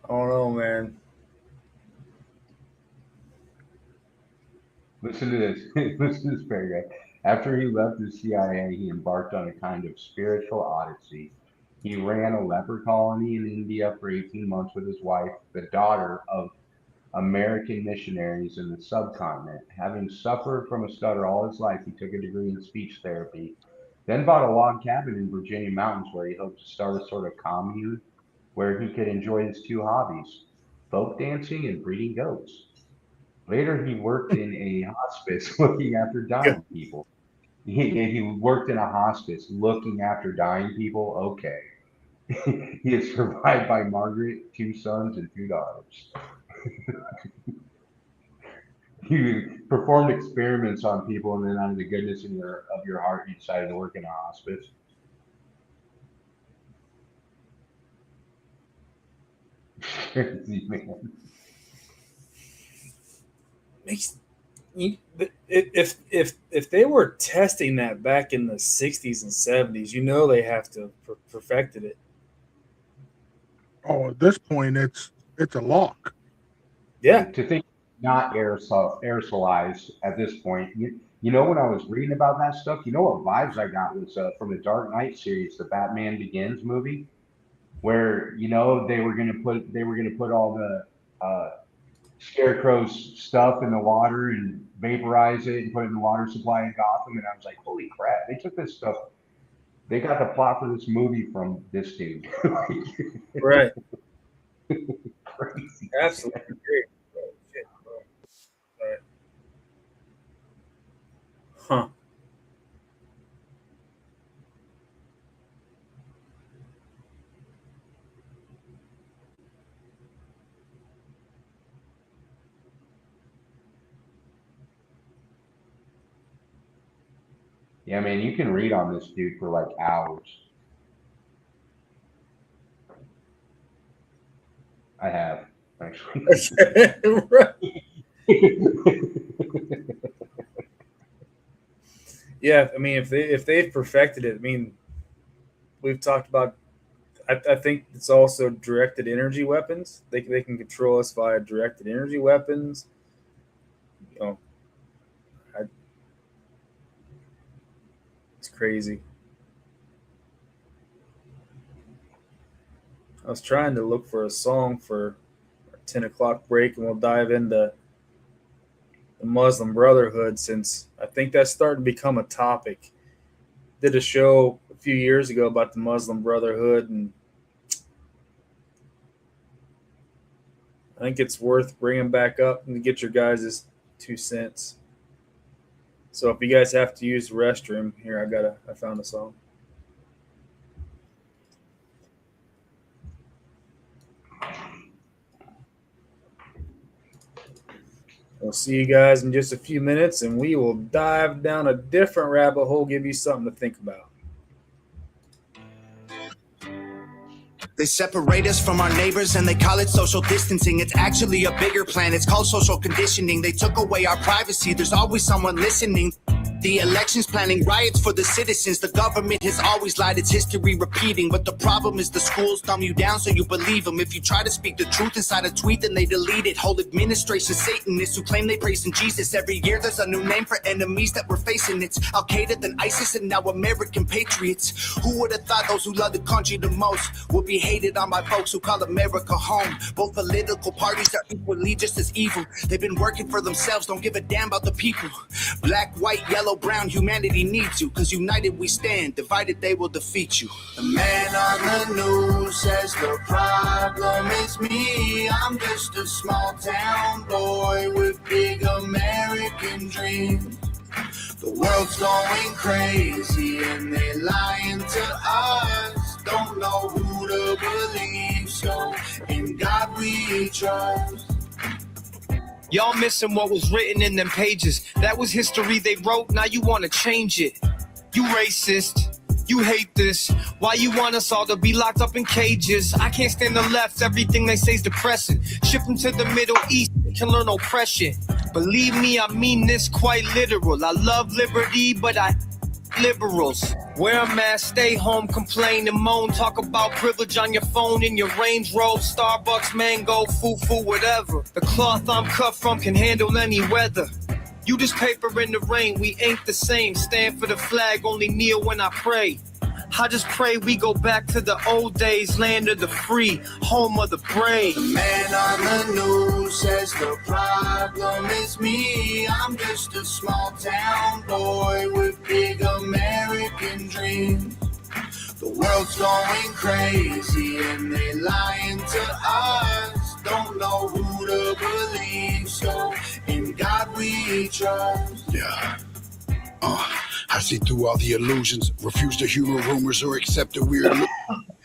Oh no, man. Listen to this. Listen to this paragraph. After he left the CIA, he embarked on a kind of spiritual odyssey. He ran a leper colony in India for 18 months with his wife, the daughter of American missionaries in the subcontinent. Having suffered from a stutter all his life, he took a degree in speech therapy, then bought a log cabin in Virginia mountains where he hoped to start a sort of commune where he could enjoy his two hobbies, folk dancing and breeding goats. Later, he worked in a hospice looking after dying people. He worked in a hospice looking after dying people. Okay. He is survived by Margaret, 2 sons, and 2 daughters. He performed experiments on people, and then out of the goodness of your heart, you decided to work in a hospice. Crazy, man. If they were testing that back in the 60s and 70s, you know they have to perfected it. Oh, at this point, it's a lock. Yeah. To think not aerosolized at this point. You know, when I was reading about that stuff, you know what vibes I got was from the Dark Knight series, the Batman Begins movie, where, you know, they were gonna put all the Scarecrow's stuff in the water and vaporize it and put it in the water supply in Gotham, and I was like, holy crap, they took this stuff. They got the plot for this movie from this dude. Right. Crazy. Absolutely great. Right. Huh. Yeah, man, you can read on this dude for like hours. I have, actually. Right. Yeah, I mean, if they've perfected it, I mean, we've talked about. I think it's also directed energy weapons. They can control us via directed energy weapons. You know, it's crazy. I was trying to look for a song for our 10 o'clock break, and we'll dive into the Muslim Brotherhood, since I think that's starting to become a topic. Did a show a few years ago about the Muslim Brotherhood, and I think it's worth bringing back up and to get your guys' 2 cents. So if you guys have to use the restroom, here I found a song. We'll see you guys in just a few minutes, and we will dive down a different rabbit hole, give you something to think about. They separate us from our neighbors and they call it social distancing. It's actually a bigger plan. It's called social conditioning. They took away our privacy. There's always someone listening. The elections planning riots for the citizens. The government has always lied. It's history repeating. But the problem is the schools dumb you down so you believe them. If you try to speak the truth inside a tweet, then they delete it. Whole administration Satanists who claim they praise in Jesus. Every year there's a new name for enemies that we're facing. It's Al-Qaeda, then ISIS, and now American patriots. Who would have thought those who love the country the most would be hated on by folks who call America home? Both political parties are equally just as evil. They've been working for themselves, don't give a damn about the people. Black, white, yellow, brown, humanity needs you. Cause united we stand, divided they will defeat you. The man on the news says the problem is me. I'm just a small town boy with big American dreams. The world's going crazy and they lying to us. Don't know who to believe, so in God we trust. Y'all missing what was written in them pages. That was history they wrote, now you wanna change it. You racist, you hate this. Why you want us all to be locked up in cages? I can't stand the left, everything they say is depressing. Ship them to the Middle East, can learn oppression. Believe me, I mean this quite literal. I love liberty, but I liberals. Wear a mask, stay home, complain and moan. Talk about privilege on your phone in your Range Rover, Starbucks, mango, foo-foo, whatever. The cloth I'm cut from can handle any weather. You just paper in the rain, we ain't the same. Stand for the flag, only kneel when I pray. I just pray we go back to the old days, land of the free, home of the brave. The man on the news says the problem is me. I'm just a small town boy with big American dreams. The world's going crazy and they lying to us. Don't know who to believe, so in God we trust. Yeah. I see through all the illusions, refuse to hear rumors or accept a weird look.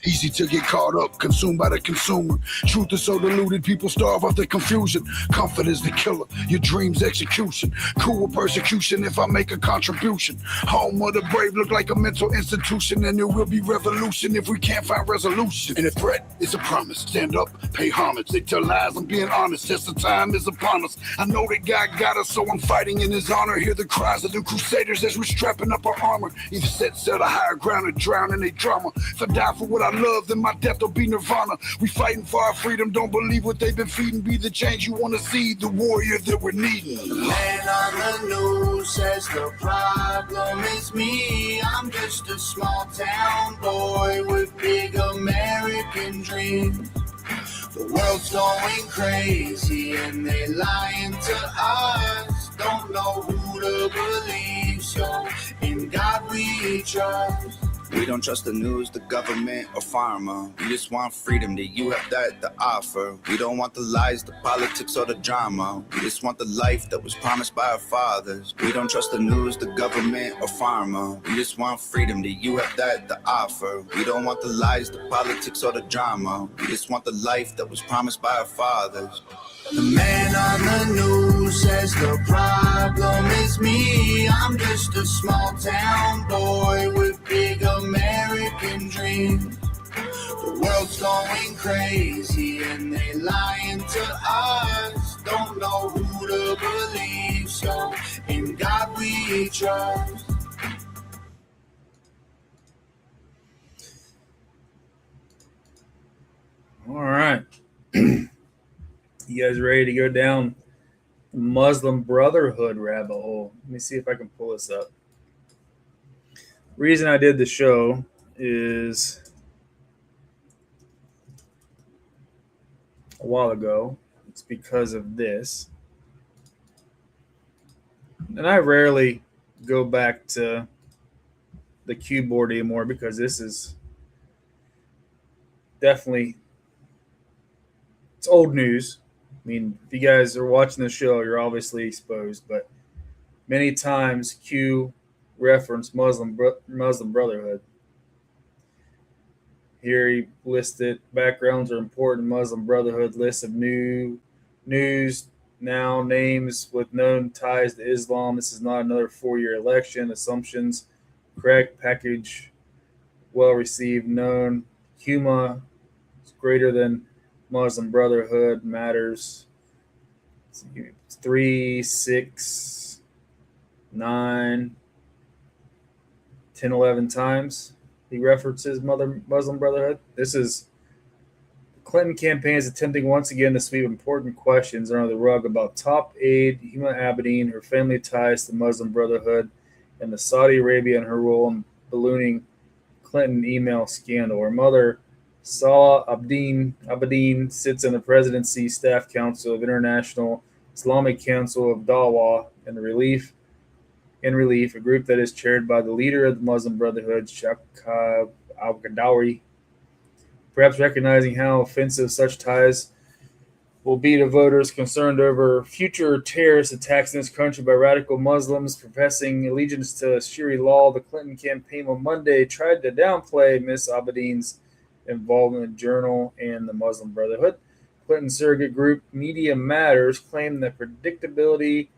Easy to get caught up, consumed by the consumer. Truth is so diluted, people starve off the confusion. Comfort is the killer, your dreams execution. Cool with persecution if I make a contribution. Home of the brave look like a mental institution, and there will be revolution if we can't find resolution. And a threat is a promise, stand up, pay homage. They tell lies, I'm being honest, just the time is upon us. I know that God got us, so I'm fighting in his honor. Hear the cries of the crusaders as we're strapping up our armor. Either set a higher ground or drown in their drama. If I die for what I love, then my death will be nirvana. We fighting for our freedom, don't believe what they've been feeding. Be the change you want to see, the warrior that we're needing. The man on the news says the problem is me. I'm just a small town boy with big American dreams. The world's going crazy and they lying to us. Don't know who to believe, so in God we trust. We don't trust the news, the government, or pharma. We just want freedom, that you have that to offer. We don't want the lies, the politics, or the drama. We just want the life that was promised by our fathers. We don't trust the news, the government, or pharma. We just want freedom, that you have that to offer. We don't want the lies, the politics, or the drama. We just want the life that was promised by our fathers. The man on the news says the problem is me. I'm just a small town boy with big American dreams. The world's going crazy and they lying to us. Don't know who to believe, so in God we trust. All right. You guys ready to go down the Muslim Brotherhood rabbit hole? Let me see if I can pull this up. Reason I did the show is a while ago. It's because of this. And I rarely go back to the cue board anymore because this is definitely, it's old news. I mean, if you guys are watching the show, you're obviously exposed, but many times Q reference Muslim Brotherhood. Here he listed backgrounds are important. Muslim Brotherhood list of news now names with known ties to Islam. This is not another 4-year election. Assumptions correct. Package well received. Known. Huma is greater than Muslim Brotherhood matters. 3, 6, 9, 10, 11 times he references Muslim Brotherhood. This is the Clinton campaign is attempting once again to sweep important questions under the rug about top aide Huma Abedin, her family ties to Muslim Brotherhood, and the Saudi Arabia and her role in ballooning Clinton email scandal. Her mother, Salah Abedin, sits in the presidency staff council of International Islamic Council of Dawah and Relief, a group that is chaired by the leader of the Muslim Brotherhood, Shaqqa al-Qadawi. Perhaps recognizing how offensive such ties will be to voters concerned over future terrorist attacks in this country by radical Muslims professing allegiance to Sharia law, the Clinton campaign on Monday tried to downplay Ms. Abedin's involvement in the Journal and the Muslim Brotherhood. Clinton surrogate group Media Matters claimed that predictability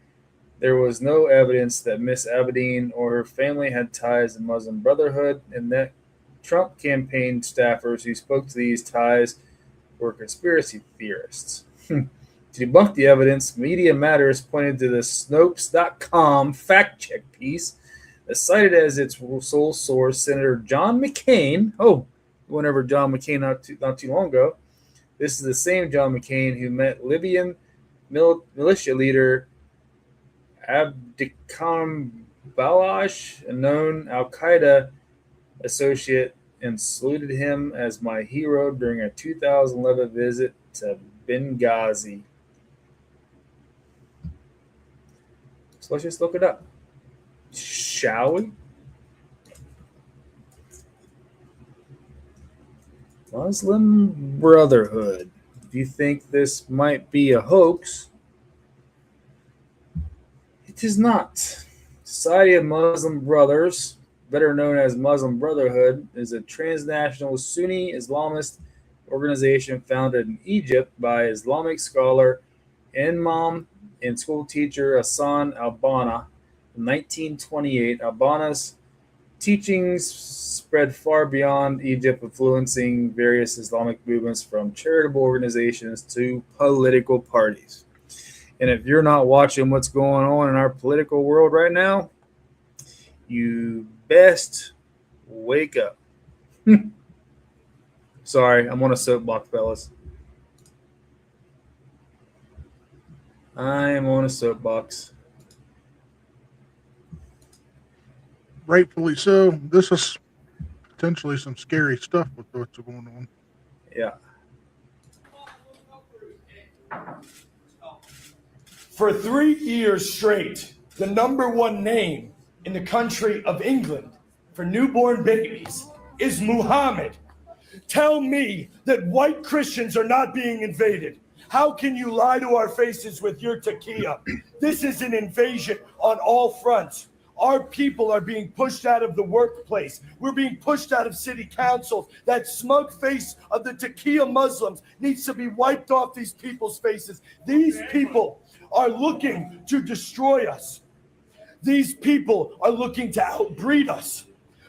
there was no evidence that Miss Abedin or her family had ties to Muslim Brotherhood, and that Trump campaign staffers who spoke to these ties were conspiracy theorists. To debunk the evidence, Media Matters pointed to the Snopes.com fact-check piece that cited as its sole source Senator John McCain. Oh, whenever John McCain not too long ago. This is the same John McCain who met Libyan militia leader Abdikam Balash, a known Al-Qaeda associate, and saluted him as my hero during a 2011 visit to Benghazi. So let's just look it up, shall we? Muslim Brotherhood. Do you think this might be a hoax? It is not. Society of Muslim Brothers, better known as Muslim Brotherhood, is a transnational Sunni Islamist organization founded in Egypt by Islamic scholar, imam, and school teacher Hassan al-Banna. In 1928, al-Banna's teachings spread far beyond Egypt, influencing various Islamic movements from charitable organizations to political parties. And if you're not watching what's going on in our political world right now, you best wake up. Sorry, I'm on a soapbox, fellas. I am on a soapbox. Rightfully so. This is potentially some scary stuff with what's going on. Yeah. For 3 years straight, the #1 name in the country of England for newborn babies is Muhammad. Tell me that white Christians are not being invaded. How can you lie to our faces with your taqiyya? This is an invasion on all fronts. Our people are being pushed out of the workplace. We're being pushed out of city councils. That smug face of the taqiyya Muslims needs to be wiped off these people's faces. These people are looking to destroy us. These people are looking to outbreed us.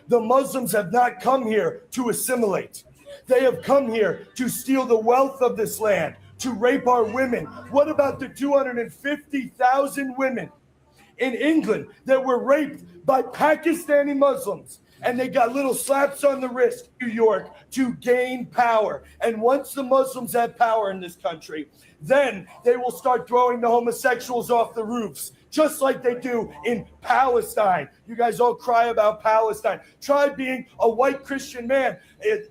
The Muslims have not come here to assimilate. They have come here to steal the wealth of this land, to rape our women. What about the 250,000 women in England that were raped by Pakistani Muslims, and they got little slaps on the wrist in New York to gain power? And once the Muslims have power in this country, then they will start throwing the homosexuals off the roofs, just like they do in Palestine. You guys all cry about Palestine. Try being a white Christian man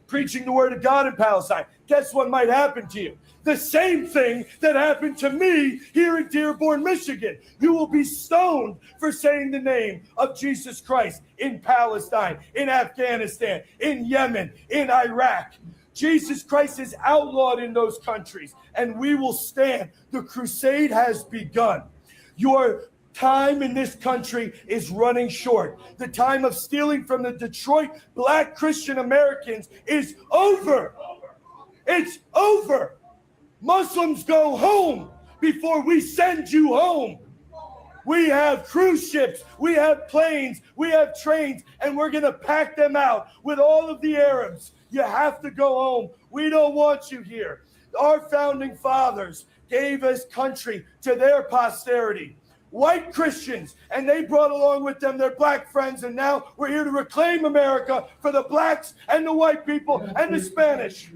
preaching the word of God in Palestine. Guess what might happen to you? The same thing that happened to me here in Dearborn, Michigan. You will be stoned for saying the name of Jesus Christ in Palestine, in Afghanistan, in Yemen, in Iraq. Jesus Christ is outlawed in those countries, and we will stand. The crusade has begun. Your time in this country is running short. The time of stealing from the Detroit Black Christian Americans is over. It's over. Muslims, go home before we send you home. We have cruise ships, we have planes, we have trains, and we're going to pack them out with all of the Arabs. You have to go home. We don't want you here. Our founding fathers gave this country to their posterity, white Christians, and they brought along with them their black friends, and now we're here to reclaim America for the blacks and the white people and the Spanish.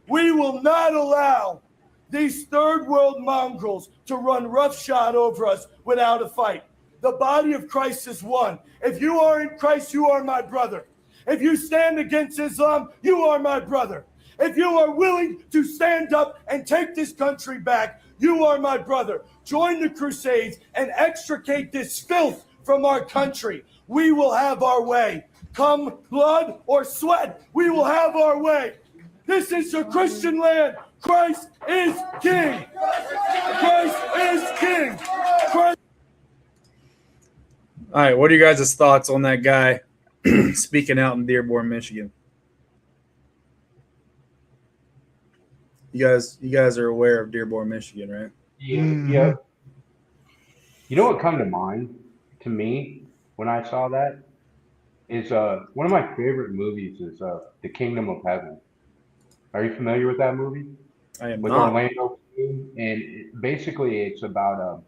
We will not allow these third world mongrels to run roughshod over us without a fight. The body of Christ is one. If you are in Christ, you are my brother. If you stand against Islam, you are my brother. If you are willing to stand up and take this country back, you are my brother. Join the Crusades and extricate this filth from our country. We will have our way. Come blood or sweat, we will have our way. This is a Christian land. Christ is King. Christ is King. Christ. All right, what are you guys' thoughts on that guy speaking out in Dearborn, Michigan? You guys are aware of Dearborn, Michigan, right? Yeah. You know what come to mind to me when I saw that is one of my favorite movies is The Kingdom of Heaven. Are you familiar with that movie? I am With not. Orlando Bloom? And basically it's about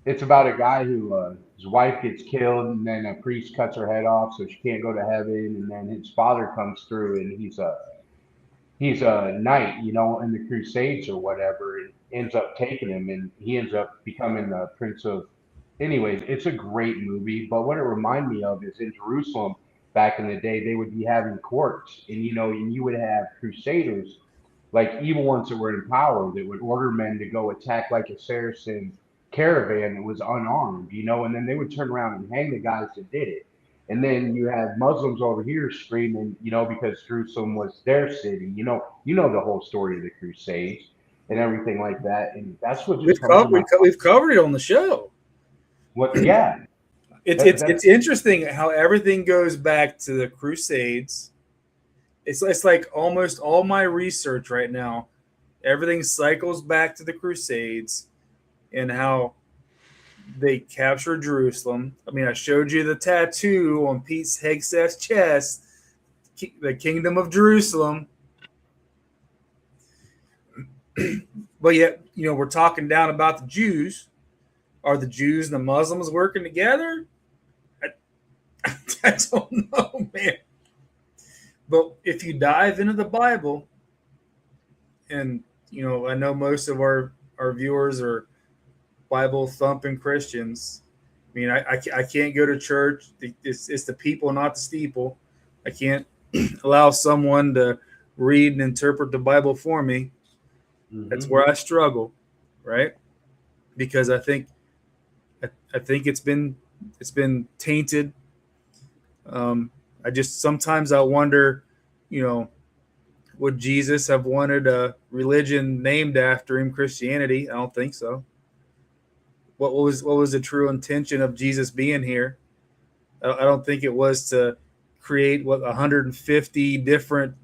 a guy who his wife gets killed, and then a priest cuts her head off, so she can't go to heaven. And then his father comes through, and he's a knight, you know, in the Crusades or whatever, and ends up taking him, and he ends up becoming the Prince of. Anyways, it's a great movie. But what it reminded me of is in Jerusalem back in the day, they would be having courts, and you would have crusaders, like evil ones that were in power, that would order men to go attack like a Saracen caravan that was unarmed, and then they would turn around and hang the guys that did it. And then you had Muslims over here screaming, because Jerusalem was their city. You know the whole story of the Crusades and everything like that. And that's what just we've covered it on the show. Yeah. It's interesting how everything goes back to the Crusades. It's like almost all my research right now, everything cycles back to the Crusades and how they captured Jerusalem. I mean, I showed you the tattoo on Pete Hegseth's chest, the Kingdom of Jerusalem. But yet, we're talking down about the Jews. Are the Jews and the Muslims working together? I don't know, man. But if you dive into the Bible, and I know most of our viewers are Bible thumping Christians. I mean, I can't go to church. It's the people, not the steeple. I can't allow someone to read and interpret the Bible for me. Mm-hmm. That's where I struggle, right? Because I think it's been tainted. Sometimes I wonder, would Jesus have wanted a religion named after him, Christianity? I don't think so. What was the true intention of Jesus being here? I don't think it was to create 150 different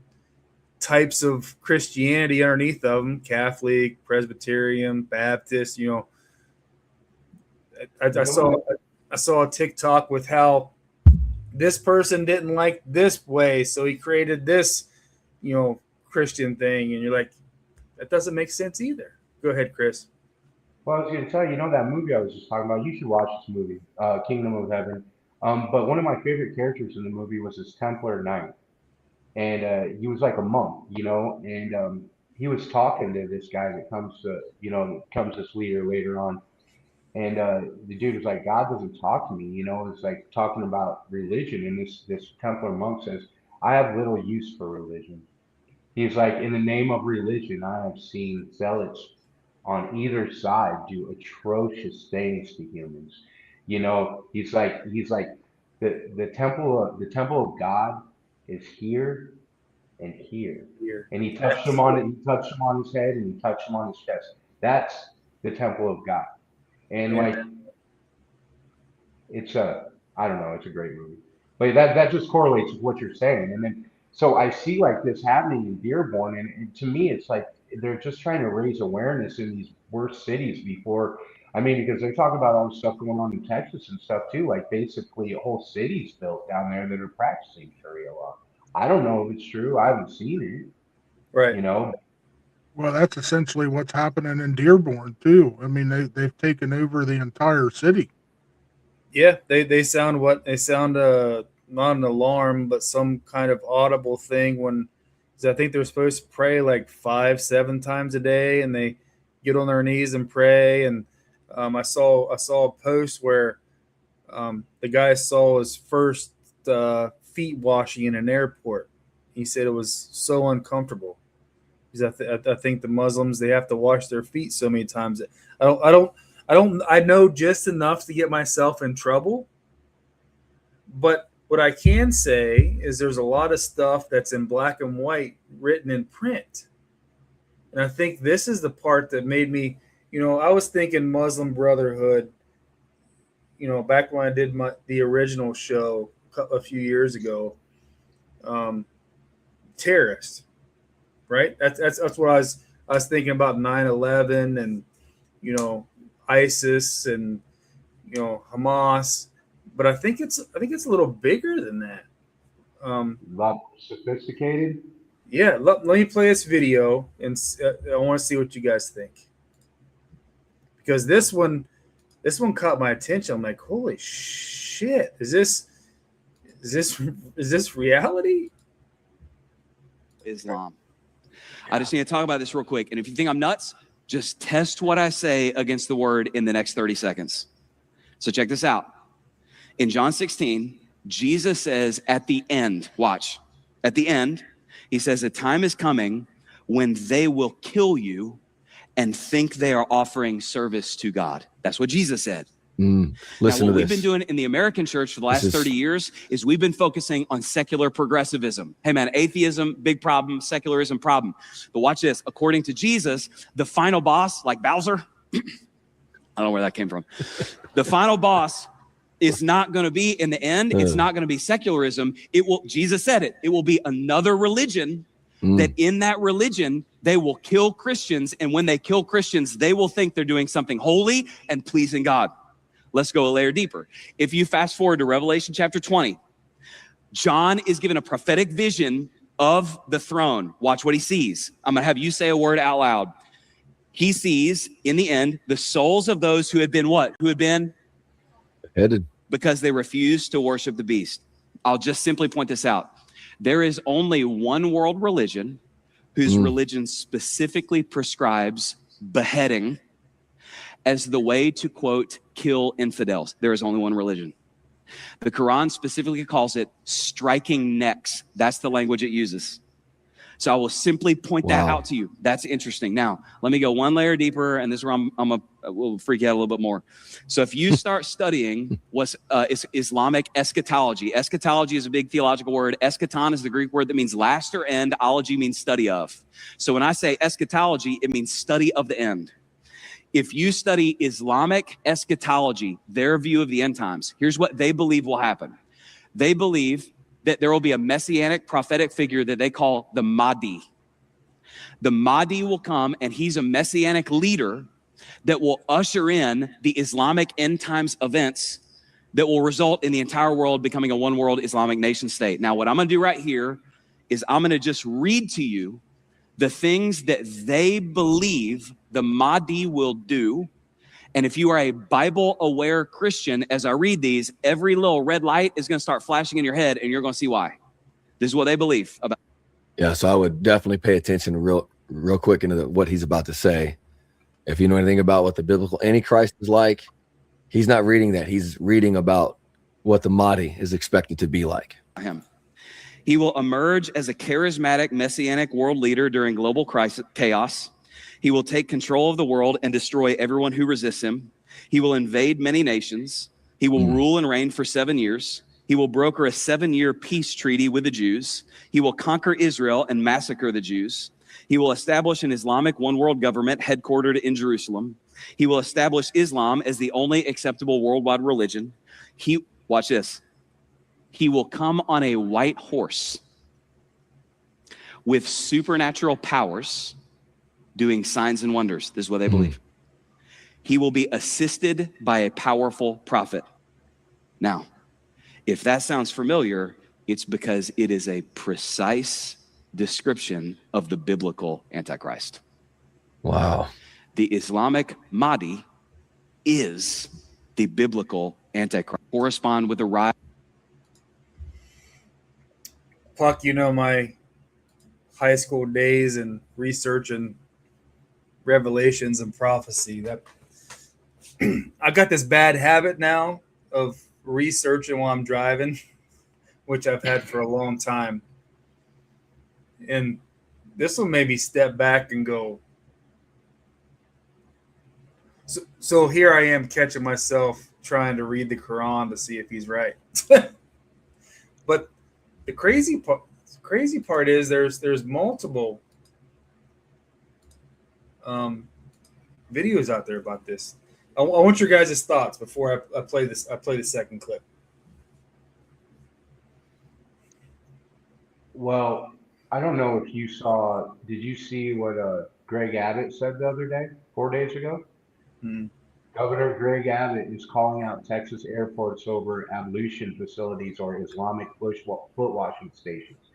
types of Christianity underneath of them: Catholic, Presbyterian, Baptist. I saw a TikTok with how this person didn't like this way, so he created this, Christian thing, and you're like, that doesn't make sense either. Go ahead, Chris. Well, I was going to tell you, that movie I was just talking about, you should watch this movie, Kingdom of Heaven. But one of my favorite characters in the movie was this Templar knight. And he was like a monk, and he was talking to this guy that comes this leader later on. And the dude was like, God doesn't talk to me, it's like talking about religion. And this Templar monk says, I have little use for religion. He's like, in the name of religion, I have seen zealots on either side do atrocious things to humans. He's like the temple of God is here and here. And he touched him on his head, and he touched him on his chest. That's the temple of God. And it's I don't know, it's a great movie. But that just correlates with what you're saying. And then so I see like this happening in Dearborn, and to me it's like they're just trying to raise awareness in these worst cities before. I mean, because they talk about all the stuff going on in Texas and stuff too. Like basically a whole city's built down there that are practicing Sharia law. I don't know if it's true. I haven't seen it. Right. Well, that's essentially what's happening in Dearborn too. I mean, they've taken over the entire city. Yeah, they sound not an alarm, but some kind of audible thing when. I think they're supposed to pray like 5-7 times a day, and they get on their knees and pray. And I saw a post where the guy saw his first feet washing in an airport. He said it was so uncomfortable because I think the Muslims, they have to wash their feet so many times. I know just enough to get myself in trouble, but what I can say is there's a lot of stuff that's in black and white written in print. And I think this is the part that made me, I was thinking Muslim Brotherhood, back when I did the original show a few years ago, terrorist, right? That's what I was thinking about 9/11 and ISIS and Hamas, but I think it's a little bigger than that. A lot more sophisticated. Yeah, let me play this video and I want to see what you guys think, because this one caught my attention. I'm like, holy shit, is this reality? Islam. I just need to talk about this real quick. And if you think I'm nuts, just test what I say against the word in the next 30 seconds. So check this out. In John 16, Jesus says at the end, watch, at the end, he says, the time is coming when they will kill you and think they are offering service to God. That's what Jesus said. Listen now, what to we've this. been doing in the American church for the last 30 years is we've been focusing on secular progressivism. Hey man, atheism, big problem, secularism, problem. But watch this. According to Jesus, the final boss, like Bowser, I don't know where that came from. The final boss is not going to be in the end. It's not going to be secularism. Jesus said it. It will be another religion that in that religion, they will kill Christians. And when they kill Christians, they will think they're doing something holy and pleasing God. Let's go a layer deeper. If you fast forward to Revelation chapter 20, John is given a prophetic vision of the throne. Watch what he sees. I'm going to have you say a word out loud. He sees in the end, the souls of those who had been what? Who had been headed because they refused to worship the beast. I'll just simply point this out. There is only one world religion whose religion specifically prescribes beheading as the way to, quote, kill infidels. There is only one religion. The Quran specifically calls it striking necks. That's the language it uses. So I will simply point that out to you. That's interesting. Now, let me go one layer deeper, and this is where we'll freak you out a little bit more. So if you start studying what's Islamic eschatology, eschatology is a big theological word. Eschaton is the Greek word that means last or end. Ology means study of. So when I say eschatology, it means study of the end. If you study Islamic eschatology, their view of the end times, here's what they believe will happen. They believe that there will be a messianic prophetic figure that they call the Mahdi. The Mahdi will come, and he's a messianic leader that will usher in the Islamic end times events that will result in the entire world becoming a one world Islamic nation state. Now, what I'm going to do right here is I'm going to just read to you the things that they believe the Mahdi will do. And if you are a Bible-aware Christian, as I read these, every little red light is going to start flashing in your head, and you're going to see why. This is what they believe about. Yeah, so I would definitely pay attention real quick into what he's about to say. If you know anything about what the biblical Antichrist is like, he's not reading that. He's reading about what the Mahdi is expected to be like. Him. He will emerge as a charismatic messianic world leader during global chaos. He will take control of the world and destroy everyone who resists him. He will invade many nations. He will rule and reign for 7 years. He will broker a 7-year peace treaty with the Jews. He will conquer Israel and massacre the Jews. He will establish an Islamic one world government headquartered in Jerusalem. He will establish Islam as the only acceptable worldwide religion. Watch this. He will come on a white horse with supernatural powers, doing signs and wonders. This is what they believe. He will be assisted by a powerful prophet. Now, if that sounds familiar, it's because it is a precise description of the biblical Antichrist. Wow. The Islamic Mahdi is the biblical Antichrist. Correspond with the rise. Puck, my high school days and research and revelations and prophecy, that I got this bad habit now of researching while I'm driving, which I've had for a long time. And this will make me step back and go, so here I am catching myself trying to read the Quran to see if he's right. But the crazy part is there's multiple videos out there about this. I want your guys' thoughts before I play this. I play the second clip. Well, I don't know if you saw. Did you see what Greg Abbott said the other day, 4 days ago? Hmm. Governor Greg Abbott is calling out Texas airports over ablution facilities or Islamic foot washing stations.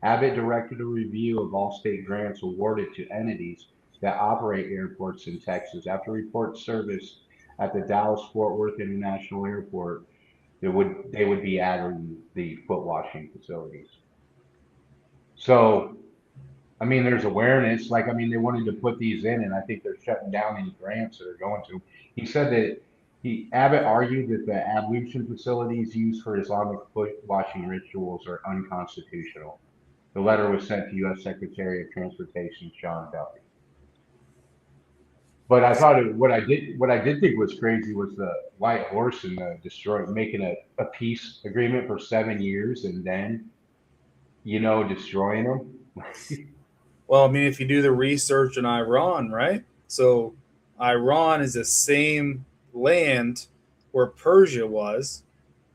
Abbott directed a review of all state grants awarded to entities that operate airports in Texas after reports surfaced at the Dallas-Fort Worth International Airport. They would be adding the foot washing facilities. So, I mean, there's awareness. Like, I mean, they wanted to put these in, and I think they're shutting down any grants that are going to. He said that Abbott argued that the ablution facilities used for Islamic foot washing rituals are unconstitutional. The letter was sent to U.S. Secretary of Transportation Sean Duffy. But I thought what I did think was crazy was the White Horse and the making a peace agreement for 7 years and then, destroying them. Well, I mean, if you do the research in Iran, right? So Iran is the same land where Persia was.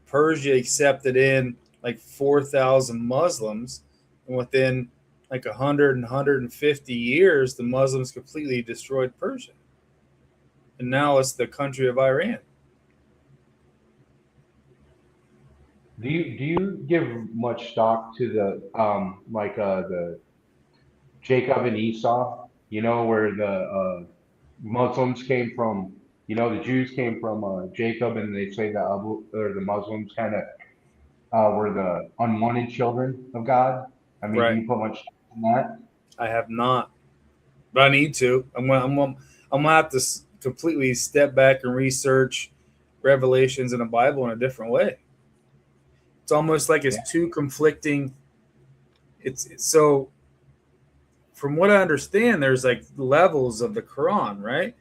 Persia accepted in like 4,000 Muslims, and within like 100 and 150 years, the Muslims completely destroyed Persia. And now it's the country of Iran. Do you give much stock to the Jacob and Esau? Where the Muslims came from. The Jews came from Jacob, and they say the Muslims kind of were the unwanted children of God. I mean, Right. do you put much stock in that? I have not, but I need to. I'm gonna have to completely step back and research Revelations in the Bible in a different way. It's almost like it's two conflicting. It's so. From what I understand, there's like levels of the Quran, right?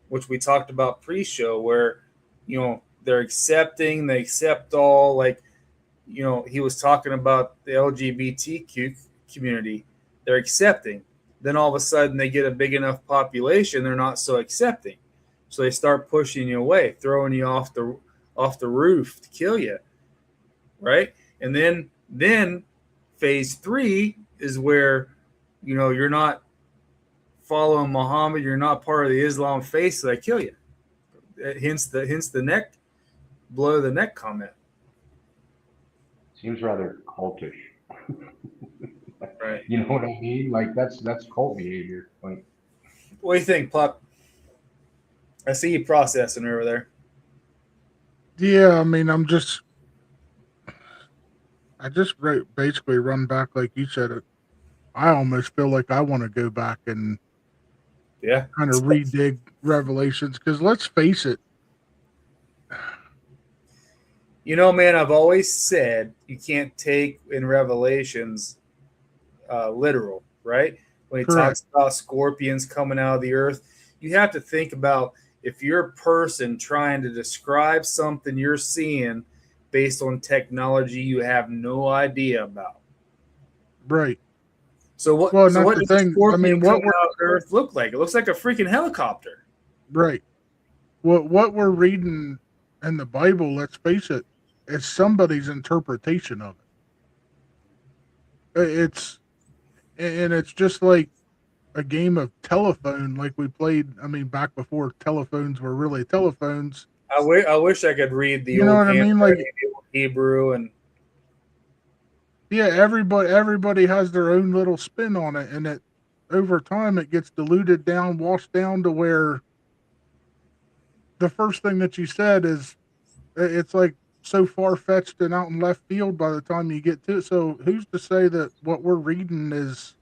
Which we talked about pre-show, where they accept all. Like, he was talking about the LGBTQ community. They're accepting. Then all of a sudden they get a big enough population, they're not so accepting. So they start pushing you away, throwing you off the roof to kill you. Right? And then phase 3 is where you're not following Muhammad, you're not part of the Islam faith, so they kill you. Hence the neck blow of the neck comment. Seems rather cultish. Right. You know what I mean? Like that's cult behavior. Like, What do you think, Puck? I see you processing over there. Yeah, I mean, I just basically run back like you said. I almost feel like I want to go back and kind of redig Revelations, because let's face it. Man, I've always said you can't take in Revelations literal, right? When he talks about scorpions coming out of the earth, you have to think about if you're a person trying to describe something you're seeing based on technology you have no idea about. Right. So what? Well, so not what the does the thing. I scorpion mean, coming out of the earth look like? It looks like a freaking helicopter. Right. What we're reading in the Bible, let's face it, is somebody's interpretation of it. It's just like a game of telephone, like we played. I mean, back before telephones were really telephones. I wish I could read the You know old what I mean? Like Hebrew and yeah, everybody has their own little spin on it, and it over time it gets diluted down, washed down to where the first thing that you said is it's like so far fetched and out in left field by the time you get to it. So who's to say that what we're reading is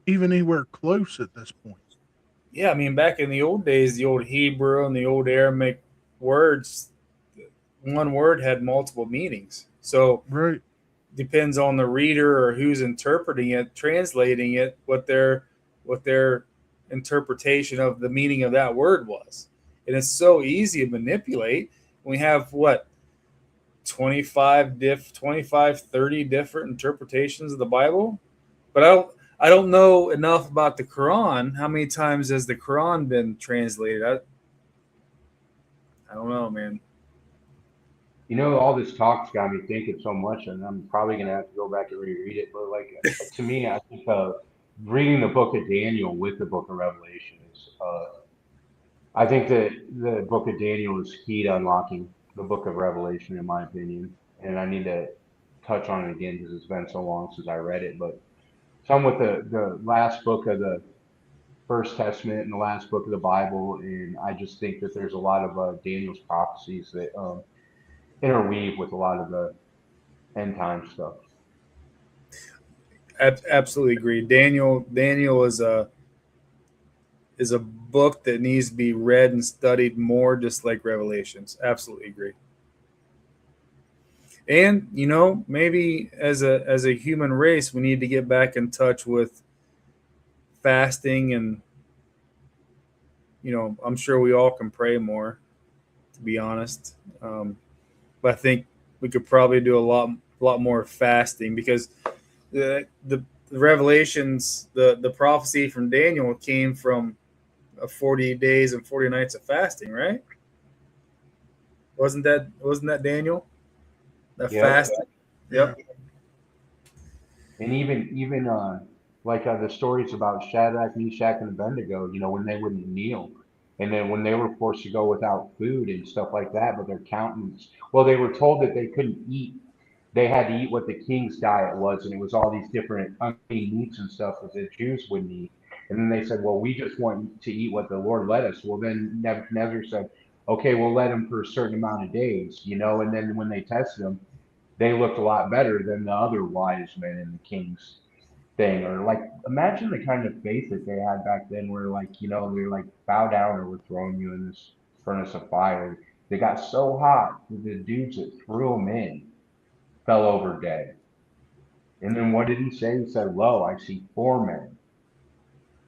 even anywhere close at this point? yeah, I mean, back in the old days, the old Hebrew and the old Aramaic words, one word had multiple meanings. So right. Depends on the reader or who's interpreting it, translating it, what their interpretation of the meaning of that word was. And it's so easy to manipulate. We have 25, 30 different interpretations of the Bible. But I don't know enough about the Quran. How many times has the Quran been translated? I don't know, man. You know, all this talk's got me thinking so much, and I'm probably gonna have to go back and reread it. But like, to me, I think reading the book of Daniel with the book of Revelation is, I think that the book of Daniel is key to unlocking the book of Revelation, in my opinion. And I need to touch on it again because it's been so long since I read it. But some with the last book of the First Testament and the last book of the Bible, and I just think that there's a lot of Daniel's prophecies that interweave with a lot of the end time stuff. Absolutely agree. Daniel is a book that needs to be read and studied more, just like Revelations. Absolutely agree. And you know, maybe as a human race, we need to get back in touch with fasting, and you know, I'm sure we all can pray more, to be honest. But I think we could probably do a lot more fasting, because the Revelations, the prophecy from Daniel came from 40 days and 40 nights of fasting, right? Wasn't that Daniel? That fasting. Yep. And even like the stories about Shadrach, Meshach, and Abednego, you know, when they wouldn't kneel, and then when they were forced to go without food and stuff like that, but their countenance, well, they were told that they couldn't eat. They had to eat what the king's diet was, and it was all these different unclean meats and stuff that the Jews wouldn't eat. And then they said, well, we just want to eat what the Lord led us. Well, then Nebuchadnezzar said, okay, we'll let him for a certain amount of days, you know, and then when they tested them, they looked a lot better than the other wise men in the king's thing. Or like, imagine the kind of faith that they had back then, where like, you know, they're like, bow down or we're throwing you in this furnace of fire. They got so hot that the dudes that threw them in fell over dead. And then what did he say? He said, lo, I see four men,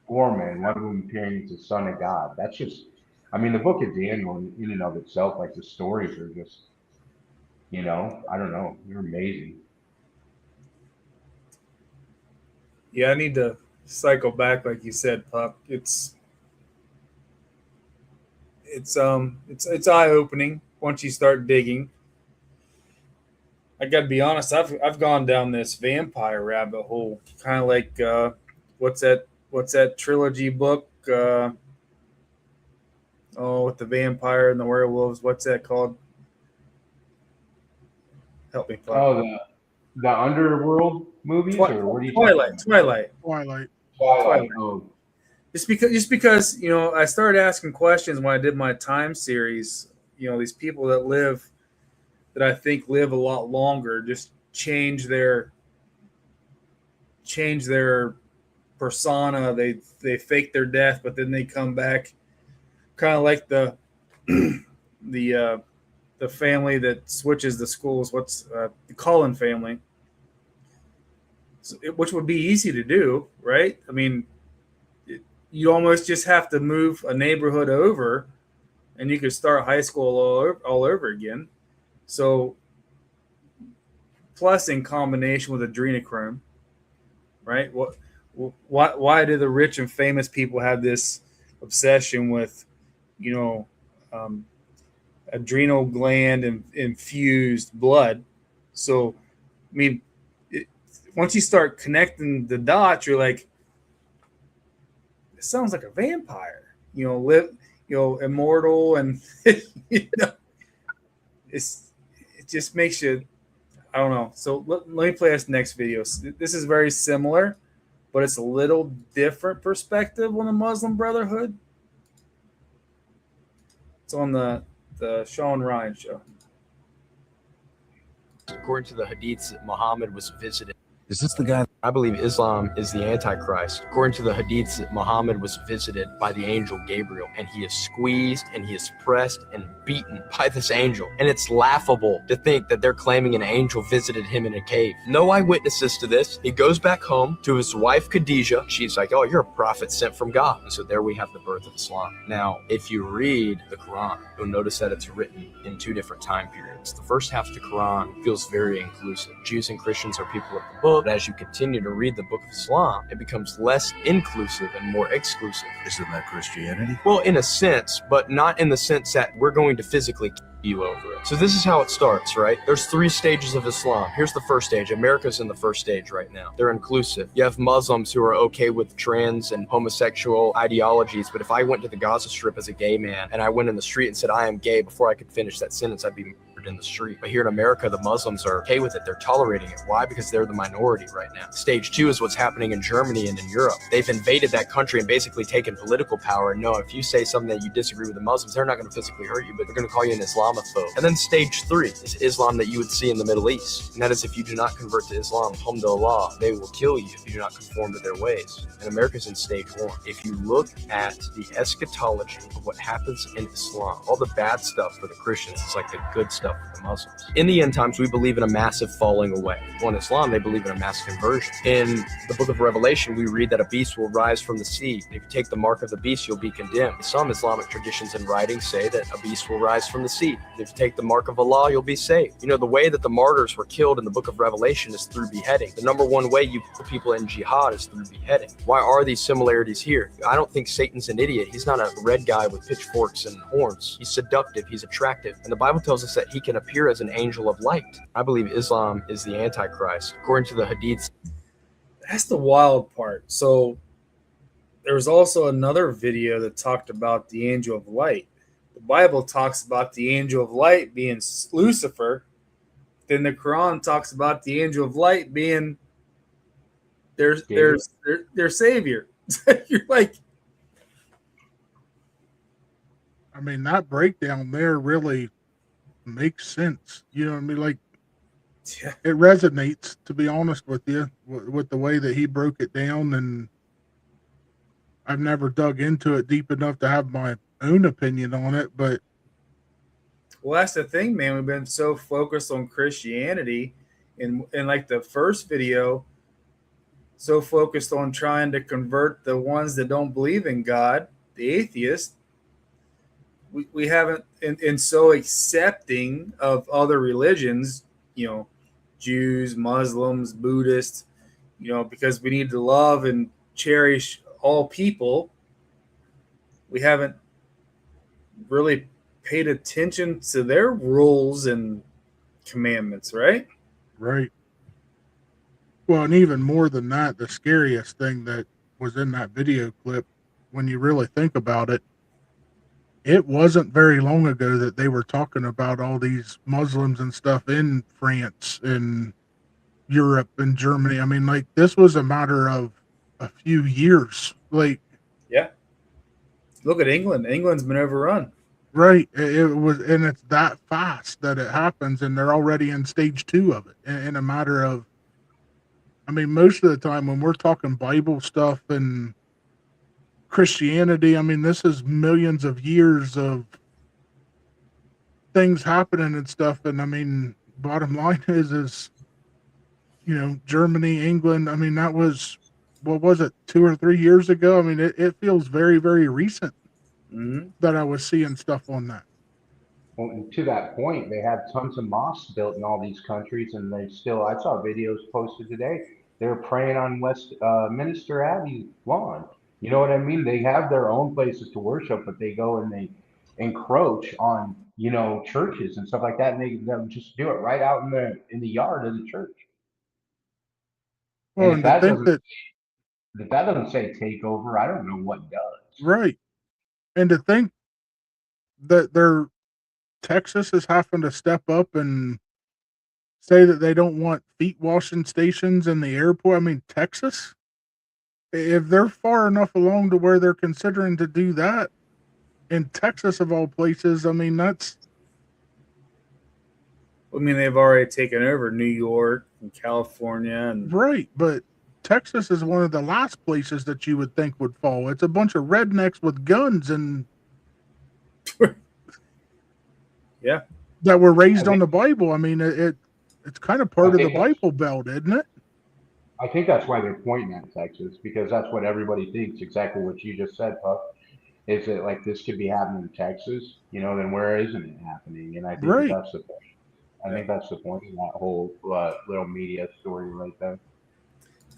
one of them appearing as the Son of God. That's just, I mean, the book of Daniel in and of itself, like the stories are just, you know, I don't know, they're amazing. Yeah, I need to cycle back, like you said, Puck. It's eye opening once you start digging. I got to be honest, I've gone down this vampire rabbit hole, kind of like what's that trilogy book? With the vampire and the werewolves. What's that called? Help me, Puck. Oh, the Underworld movies, or what are you Twilight. Oh. Just because you know, I started asking questions when I did my time series. You know, these people that I think live a lot longer just change their persona. They fake their death, but then they come back, kind of like the family that switches the schools. What's the Cullen family? So which would be easy to do, right? I mean, you almost just have to move a neighborhood over, and you could start high school all over again. So, plus in combination with adrenochrome, right? Why do the rich and famous people have this obsession with, you know, adrenal gland infused blood? So, I mean, once you start connecting the dots, you're like, it sounds like a vampire, you know, immortal, and you know, it just makes you, I don't know. So let me play this next video. This is very similar, but it's a little different perspective on the Muslim Brotherhood. It's on the Sean Ryan show. According to the hadiths, Muhammad was visited. Is this the guy? I believe Islam is the Antichrist. According to the hadiths, Muhammad was visited by the angel Gabriel, and he is squeezed and he is pressed and beaten by this angel. And it's laughable to think that they're claiming an angel visited him in a cave. No eyewitnesses to this. He goes back home to his wife Khadijah. She's like, oh, you're a prophet sent from God. And so there we have the birth of Islam. Now, if you read the Quran, you'll notice that it's written in two different time periods. The first half of the Quran feels very inclusive. Jews and Christians are people of the book, but as you continue to read the book of Islam, it becomes less inclusive and more exclusive. Isn't that Christianity? Well, in a sense, but not in the sense that we're going to physically you over it. So this is how it starts, right? There's 3 stages of Islam. Here's the first stage. America's in the first stage right now. They're inclusive. You have Muslims who are okay with trans and homosexual ideologies, but if I went to the Gaza Strip as a gay man and I went in the street and said I am gay, before I could finish that sentence, I'd be murdered in the street. But here in America, the Muslims are okay with it. They're tolerating it. Why? Because they're the minority right now. Stage 2 is what's happening in Germany and in Europe. They've invaded that country and basically taken political power. And no, if you say something that you disagree with the Muslims, they're not going to physically hurt you, but they're going to call you an Islamophobe. And then stage 3 is Islam that you would see in the Middle East. And that is if you do not convert to Islam, alhamdulillah, they will kill you if you do not conform to their ways. And America's in stage 1. If you look at the eschatology of what happens in Islam, all the bad stuff for the Christians is like the good stuff for the Muslims. In the end times, we believe in a massive falling away. Well, in Islam, they believe in a mass conversion. In the book of Revelation, we read that a beast will rise from the sea. If you take the mark of the beast, you'll be condemned. Some Islamic traditions and writings say that a beast will rise from the sea. If you take the mark of Allah, you'll be saved. You know, the way that the martyrs were killed in the book of Revelation is through beheading. The number one way you put people in jihad is through beheading. Why are these similarities here? I don't think Satan's an idiot. He's not a red guy with pitchforks and horns. He's seductive. He's attractive. And the Bible tells us that he can appear as an angel of light. I believe Islam is the Antichrist. According to the Hadiths, That's the wild part. So there was also another video that talked about the angel of light. The Bible talks about the angel of light being Lucifer. Then the Quran talks about the angel of light being their savior. You're like, I mean, that breakdown there really makes sense. You know what I mean? Like, yeah. It resonates, to be honest with you, with the way that he broke it down. And I've never dug into it deep enough to have my own opinion on it. But well, that's the thing, man. We've been so focused on Christianity, and like the first video, so focused on trying to convert the ones that don't believe in God, the atheists. We haven't, and so accepting of other religions, you know, Jews, Muslims, Buddhists, you know, because we need to love and cherish all people. We haven't really paid attention to their rules and commandments, right? Right. Well, and even more than that, the scariest thing that was in that video clip, when you really think about it, it wasn't very long ago that they were talking about all these Muslims and stuff in France and Europe and Germany. I mean, like, this was a matter of a few years. Like, yeah. Look at England. England's been overrun. Right. It was, and it's that fast that it happens, and they're already in stage 2 of it in a matter of, I mean, most of the time when we're talking Bible stuff and Christianity, I mean, this is millions of years of things happening and stuff. And I mean, bottom line is, you know, Germany, England, I mean, that was, what was it, 2 or 3 years ago? I mean, it feels very, very recent that I was seeing stuff on that. Well, and to that point, they have tons of mosques built in all these countries, and they still, I saw videos posted today, they're praying on Westminster Abbey lawn. You know what I mean? They have their own places to worship, but they go and they encroach on, you know, churches and stuff like that, and they just do it right out in the yard of the church. Well, And if that doesn't say takeover, I don't know what does. Right. And to think that Texas is having to step up and say that they don't want feet washing stations in the airport. I mean, Texas, if they're far enough along to where they're considering to do that in Texas of all places, I mean, that's, I mean, they've already taken over New York and California, and right. But Texas is one of the last places that you would think would fall. It's a bunch of rednecks with guns and yeah, that were raised on the Bible. I mean, it's kind of part of the Bible Belt, isn't it? I think that's why they're pointing at Texas, because that's what everybody thinks, exactly what you just said, Puff. Is that like this could be happening in Texas, you know, then where isn't it happening? And I think that's the point. I think that's the point in that whole little media story right there.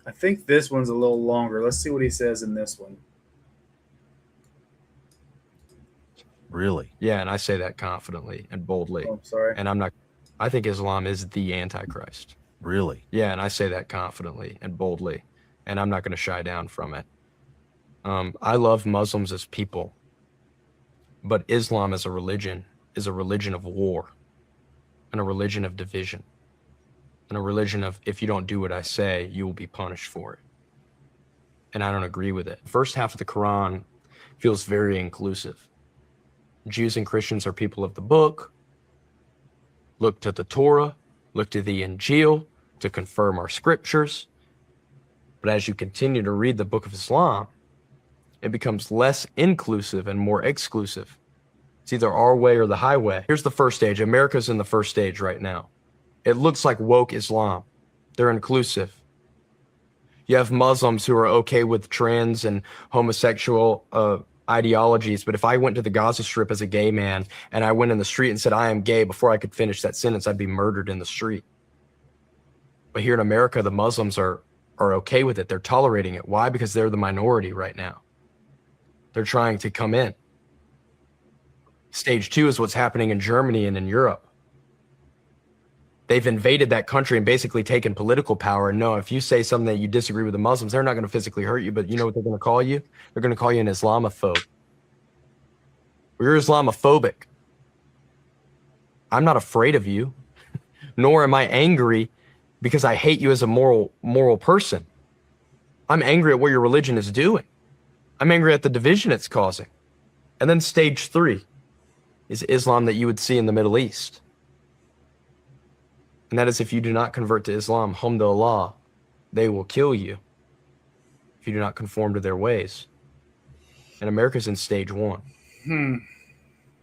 I think this one's a little longer. Let's see what he says in this one. Really? Yeah, and I say that confidently and boldly. Oh, sorry. And I think Islam is the Antichrist. Really? Yeah, and I say that confidently and boldly, and I'm not going to shy down from it. I love Muslims as people, but Islam as a religion is a religion of war and a religion of division and a religion of, if you don't do what I say, you will be punished for it. And I don't agree with it. First half of the Quran feels very inclusive. Jews and Christians are people of the book. Look to the Torah, look to the Injil to confirm our scriptures. But as you continue to read the book of Islam, it becomes less inclusive and more exclusive. It's either our way or the highway. Here's the first stage. America's in the first stage right now. It looks like woke Islam. They're inclusive. You have Muslims who are okay with trans and homosexual ideologies, but if I went to the Gaza Strip as a gay man and I went in the street and said I am gay, before I could finish that sentence, I'd be murdered in the street. But here in America, the Muslims are okay with it. They're tolerating it. Why? Because they're the minority right now. They're trying to come in. Stage 2 is what's happening in Germany and in Europe. They've invaded that country and basically taken political power. And no, if you say something that you disagree with the Muslims, they're not going to physically hurt you, but you know what they're going to call you? They're going to call you an Islamophobe. You're Islamophobic. I'm not afraid of you, nor am I angry because I hate you as a moral person. I'm angry at what your religion is doing. I'm angry at the division it's causing. And then stage 3 is Islam that you would see in the Middle East. And that is, if you do not convert to Islam, hum to Allah, they will kill you if you do not conform to their ways. And America's in stage 1. And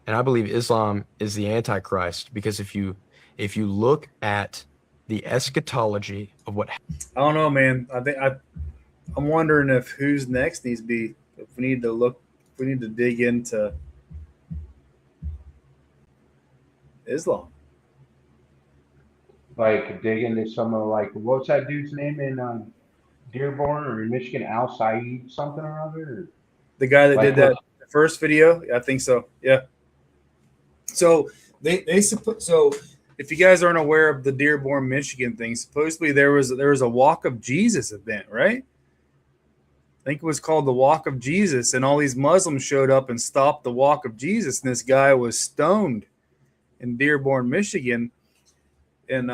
I believe Islam is the Antichrist because if you look at the eschatology of what I don't know, man. I'm wondering if who's next needs to be. If we need to dig into Islam. Like dig into some of what's that dude's name in Dearborn or in Michigan? Al Saeed something or other? The guy that did that first video? I think so. Yeah. So so if you guys aren't aware of the Dearborn, Michigan thing, supposedly there was a Walk of Jesus event, right? I think it was called the Walk of Jesus, and all these Muslims showed up and stopped the Walk of Jesus, and this guy was stoned in Dearborn, Michigan. And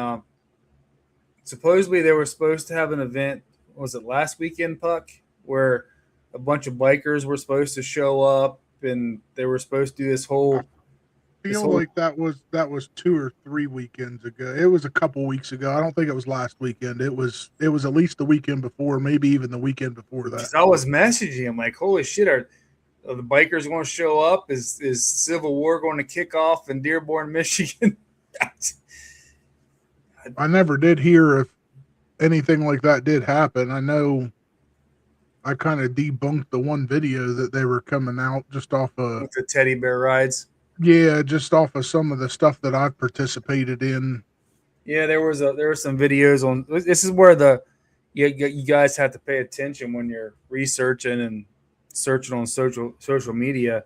supposedly they were supposed to have an event, was it last weekend, Puck, where a bunch of bikers were supposed to show up and they were supposed to do this whole... I feel like that was 2 or 3 weekends ago. It was a couple weeks ago. I don't think it was last weekend. It was at least the weekend before, maybe even the weekend before that. I was messaging him like, holy shit, are the bikers going to show up? Is Civil War going to kick off in Dearborn, Michigan? I never did hear if anything like that did happen. I know I kind of debunked the one video that they were coming out just off of with the teddy bear rides. Yeah, just off of some of the stuff that I've participated in. Yeah, there were some videos on. This is where you guys have to pay attention when you're researching and searching on social media.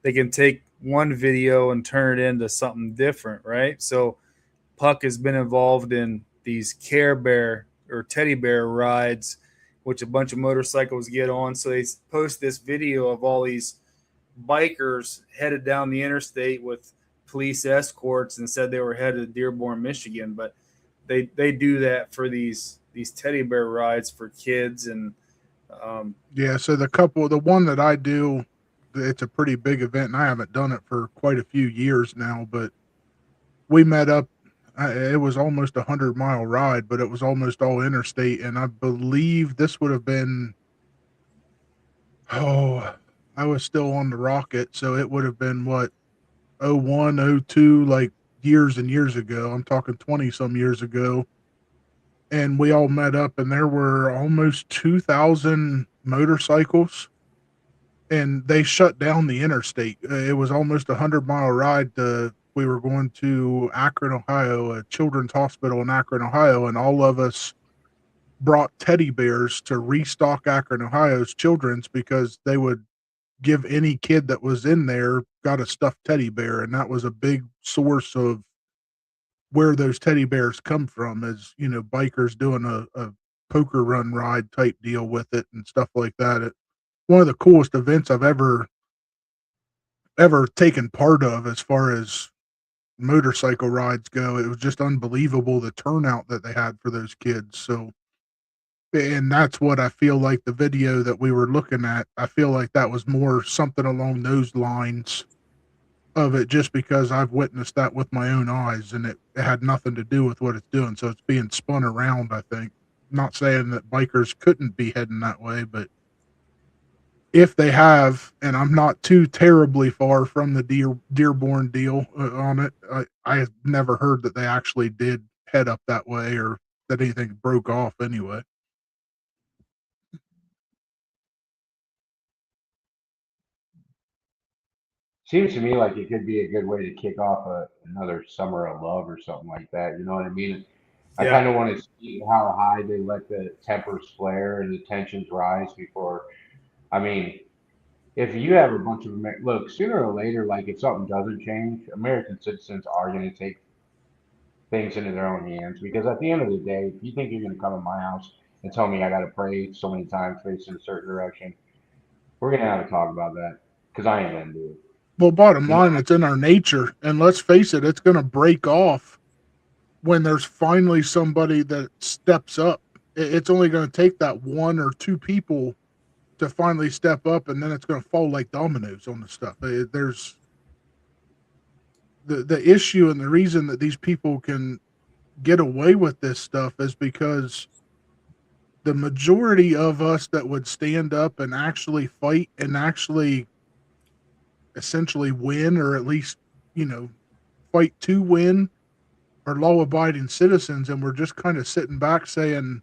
They can take one video and turn it into something different, right? So Puck has been involved in these Care Bear or teddy bear rides, which a bunch of motorcycles get on. So they post this video of all these bikers headed down the interstate with police escorts and said they were headed to Dearborn, Michigan. But they do that for these teddy bear rides for kids. And yeah, so the one that I do, it's a pretty big event, and I haven't done it for quite a few years now, but we met up. It was almost 100-mile ride, but it was almost all interstate. And I believe this would have been, I was still on the rocket. So it would have been 01, 02, like years and years ago. I'm talking 20 some years ago. And we all met up and there were almost 2,000 motorcycles and they shut down the interstate. It was almost 100-mile ride we were going to Akron, Ohio, a children's hospital in Akron, Ohio, and all of us brought teddy bears to restock Akron, Ohio's children's because they would give any kid that was in there got a stuffed teddy bear, and that was a big source of where those teddy bears come from, is, you know, bikers doing a poker run ride type deal with it and stuff like that. One of the coolest events I've ever taken part of as far as motorcycle rides go. It was just unbelievable, the turnout that they had for those kids. So, and that's what I feel like the video that we were looking at, I feel like that was more something along those lines of it, just because I've witnessed that with my own eyes, and it had nothing to do with what it's doing. So it's being spun around, I think. Not saying that bikers couldn't be heading that way, but if they have, and I'm not too terribly far from the Dearborn deal on it, I have never heard that they actually did head up that way, or that anything broke off anyway. Seems to me like it could be a good way to kick off another summer of love or something like that. You know what I mean? I kind of want to see how high they let the tempers flare and the tensions rise before. I mean, if you have a bunch of look, sooner or later, like if something doesn't change, American citizens are going to take things into their own hands, because at the end of the day, if you think you're going to come to my house and tell me I got to pray so many times facing a certain direction, we're going to have to talk about that, because I ain't going to do it. Well, bottom line, it's in our nature, and let's face it, it's going to break off when there's finally somebody that steps up. It's only going to take that one or two people to finally step up, and then it's going to fall like dominoes on the stuff. There's the issue, and the reason that these people can get away with this stuff is because the majority of us that would stand up and actually fight and actually essentially win, or at least, you know, fight to win, are law-abiding citizens, and we're just kind of sitting back saying,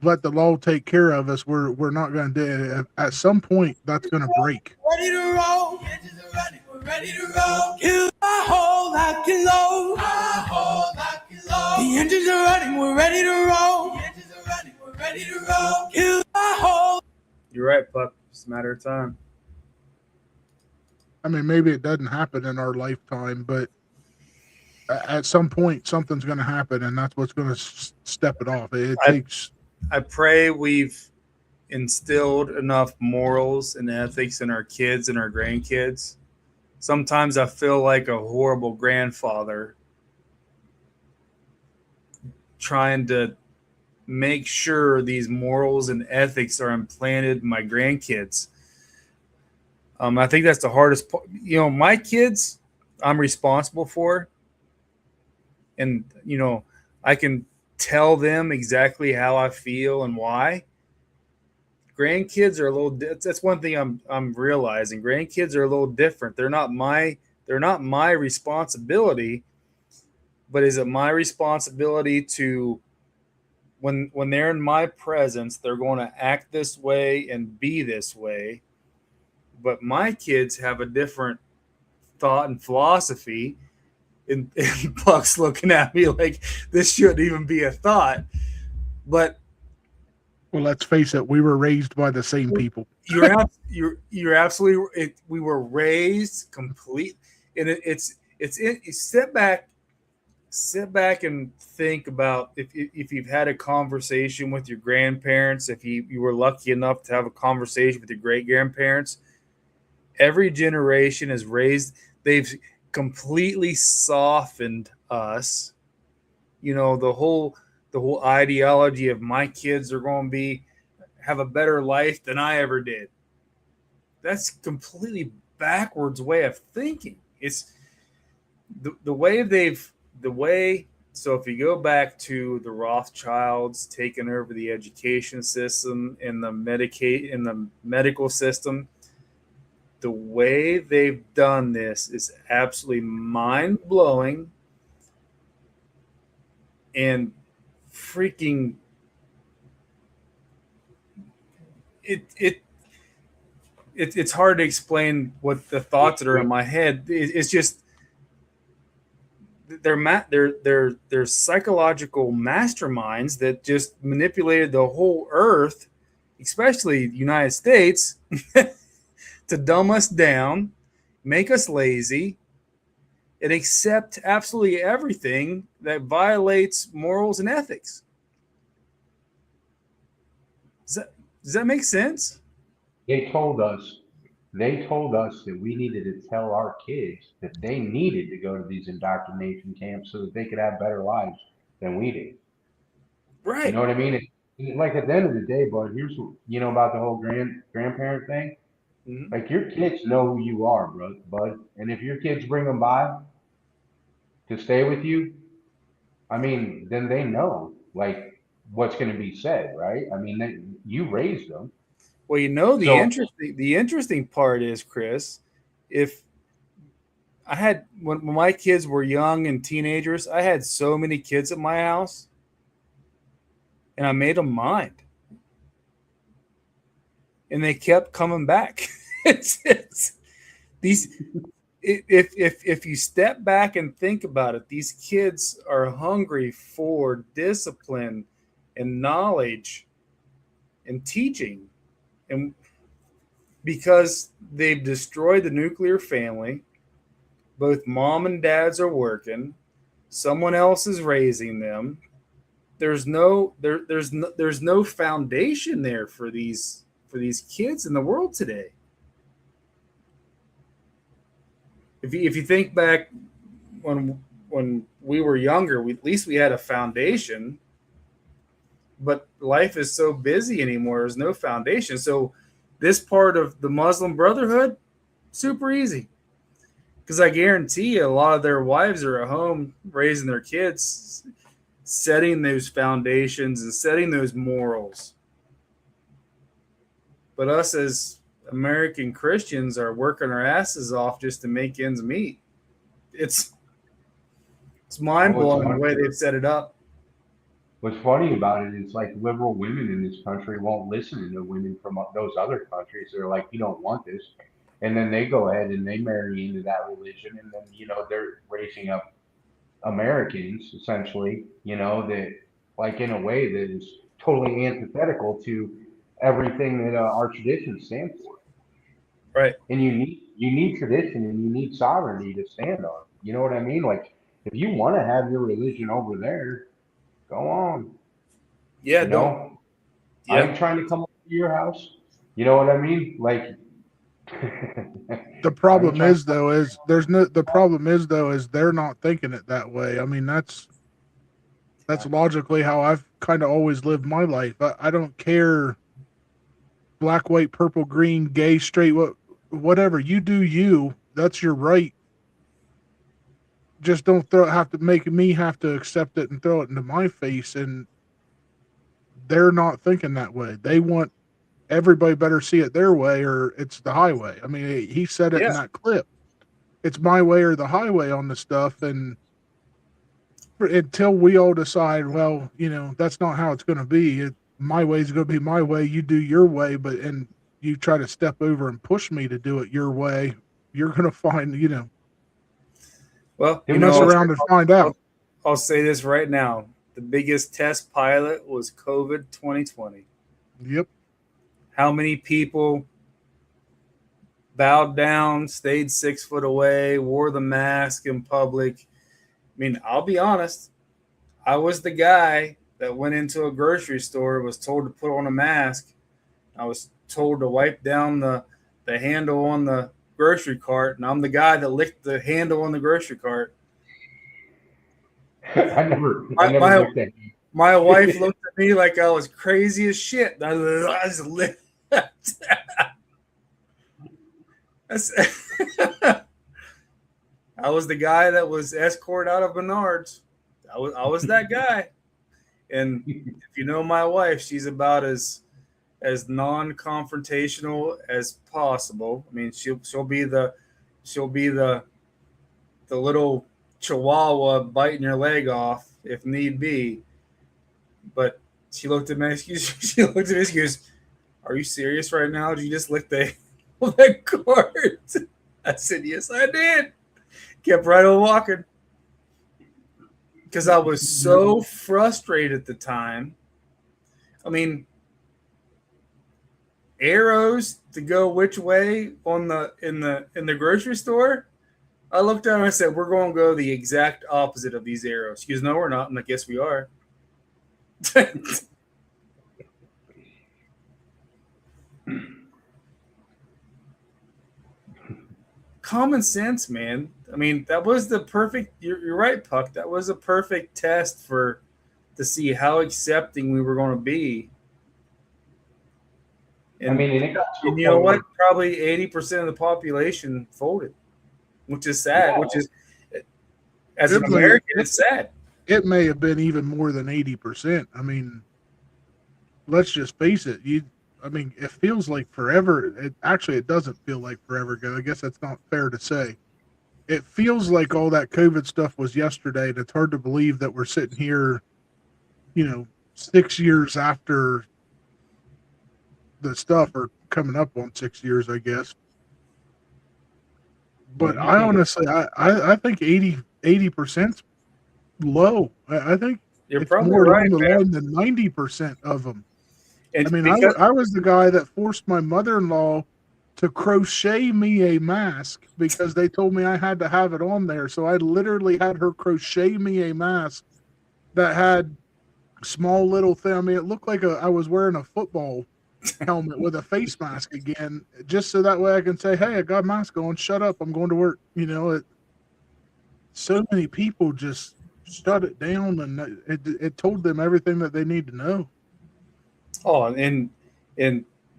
let the law take care of us. We're not going to do it. At some point, that's going to break. Ready to roll. Engines are running. We're ready to roll. Kill my hole, lock it low. My hole, lock it low. The engines are running. We're ready to roll. The engines are running. We're ready to roll. Kill my hole. You're right, Pup. It's a matter of time. I mean, maybe it doesn't happen in our lifetime, but at some point, something's going to happen, and that's what's going to step it off. I pray we've instilled enough morals and ethics in our kids and our grandkids. Sometimes I feel like a horrible grandfather trying to make sure these morals and ethics are implanted in my grandkids. I think that's the hardest part. You know, my kids, I'm responsible for. And, you know, I can tell them exactly how I feel and why. Grandkids are a little. That's one thing I'm realizing. Grandkids are a little different. They're not my responsibility, but is it my responsibility to, when they're in my presence, they're going to act this way and be this way. But my kids have a different thought and philosophy. And Buck's looking at me like this shouldn't even be a thought. But well, let's face it, we were raised by the same people. You're absolutely. We were raised complete, and it's sit back and think about if you've had a conversation with your grandparents, if you were lucky enough to have a conversation with your great grandparents. Every generation is raised. They've completely softened us. You know, the whole ideology of my kids are going to have a better life than I ever did. That's completely backwards way of thinking. It's the way. So if you go back to the Rothschilds taking over the education system and the medical system, the way they've done this is absolutely mind-blowing and freaking it's hard to explain what the thoughts that are in my head. It's just they're psychological masterminds that just manipulated the whole earth, especially the United States. to dumb us down, make us lazy, and accept absolutely everything that violates morals and ethics. Does that make sense? They told us that we needed to tell our kids that they needed to go to these indoctrination camps so that they could have better lives than we did. Right. You know what I mean? Like at the end of the day, bud, here's what you know about the whole grandparent thing. Mm-hmm. Like your kids know who you are, bud. And if your kids bring them by to stay with you, I mean, then they know like what's going to be said, right? I mean, you raised them. Well, the interesting part is, Chris, if I had when my kids were young and teenagers, I had so many kids at my house, and I made them mind, and they kept coming back. If you step back and think about it, these kids are hungry for discipline and knowledge and teaching. And because they've destroyed the nuclear family, both mom and dads are working, someone else is raising them. There's no foundation there for these kids in the world today. If you think back when we were younger, at least we had a foundation. But life is so busy anymore. There's no foundation. So this part of the Muslim Brotherhood, super easy. Because I guarantee you a lot of their wives are at home raising their kids, setting those foundations and setting those morals. But us as American Christians are working our asses off just to make ends meet. It's mind-blowing the way they've set it up. What's funny about it is like liberal women in this country won't listen to women from those other countries. They're like, you don't want this. And then they go ahead and they marry into that religion. And then, they're raising up Americans essentially, that like in a way that is totally antithetical to everything that our traditions stand for. Right. And you need tradition and you need sovereignty to stand on. You know what I mean? Like if you want to have your religion over there, go on. Yeah, I ain't trying to come up to your house. You know what I mean? Like the problem is they're not thinking it that way. I mean, that's logically how I've kind of always lived my life. I don't care black, white, purple, green, gay, straight, whatever. You do you. That's your right. Just don't have to make me have to accept it and throw it into my face. And they're not thinking that way. They want everybody better see it their way or it's the highway. I mean, he said it in that clip. It's my way or the highway on the stuff. And until we all decide, well, that's not how it's going to be. My way is going to be my way. You do your way, and you try to step over and push me to do it your way. You're going to find, Well, mess around and find out. I'll say this right now. The biggest test pilot was COVID 2020. Yep. How many people bowed down, stayed 6 foot away, wore the mask in public? I mean, I'll be honest. I was the guy that went into a grocery store, was told to put on a mask. I was told to wipe down the handle on the grocery cart, and I'm the guy that licked the handle on the grocery cart. I never looked at you. My wife looked at me like I was crazy as shit. I just licked. I was the guy that was escorted out of Menards. I was that guy. And if you know my wife, she's about as non-confrontational as possible. I mean, she'll be the little chihuahua biting your leg off if need be. But she looked at me. She looked at me. She goes, "Are you serious right now? Did you just lick the cart?" I said, "Yes, I did." Kept right on walking because I was so frustrated at the time. I mean, arrows to go which way on the in the grocery store, I looked down and I said, we're going to go the exact opposite of these arrows. He goes, no, we're not. And I guess we are. Common sense, man. I mean, that was the perfect. You're right, Puck. That was a perfect test to see how accepting we were going to be. And, I mean, and it got to a and you know point what? where- Probably 80% of the population folded, which is sad. Yeah. Which is, as an It may- American, it's sad. It may have been even more than 80%. I mean, let's just face it. I mean, it feels like forever. It doesn't feel like forever ago. I guess that's not fair to say. It feels like all that COVID stuff was yesterday, and it's hard to believe that we're sitting here, 6 years after the stuff, or coming up on 6 years, I guess. But I honestly, I think 80%'s low. I think You're it's probably more right, along the man. line than 90% of them. And I mean, because- I was the guy that forced my mother-in-law to crochet me a mask because they told me I had to have it on there. So I literally had her crochet me a mask that had small little thing. I mean, it looked like I was wearing a football helmet with a face mask again, just so that way I can say, hey, I got a mask on, shut up, I'm going to work. So many people just shut it down, and it told them everything that they need to know. Oh, and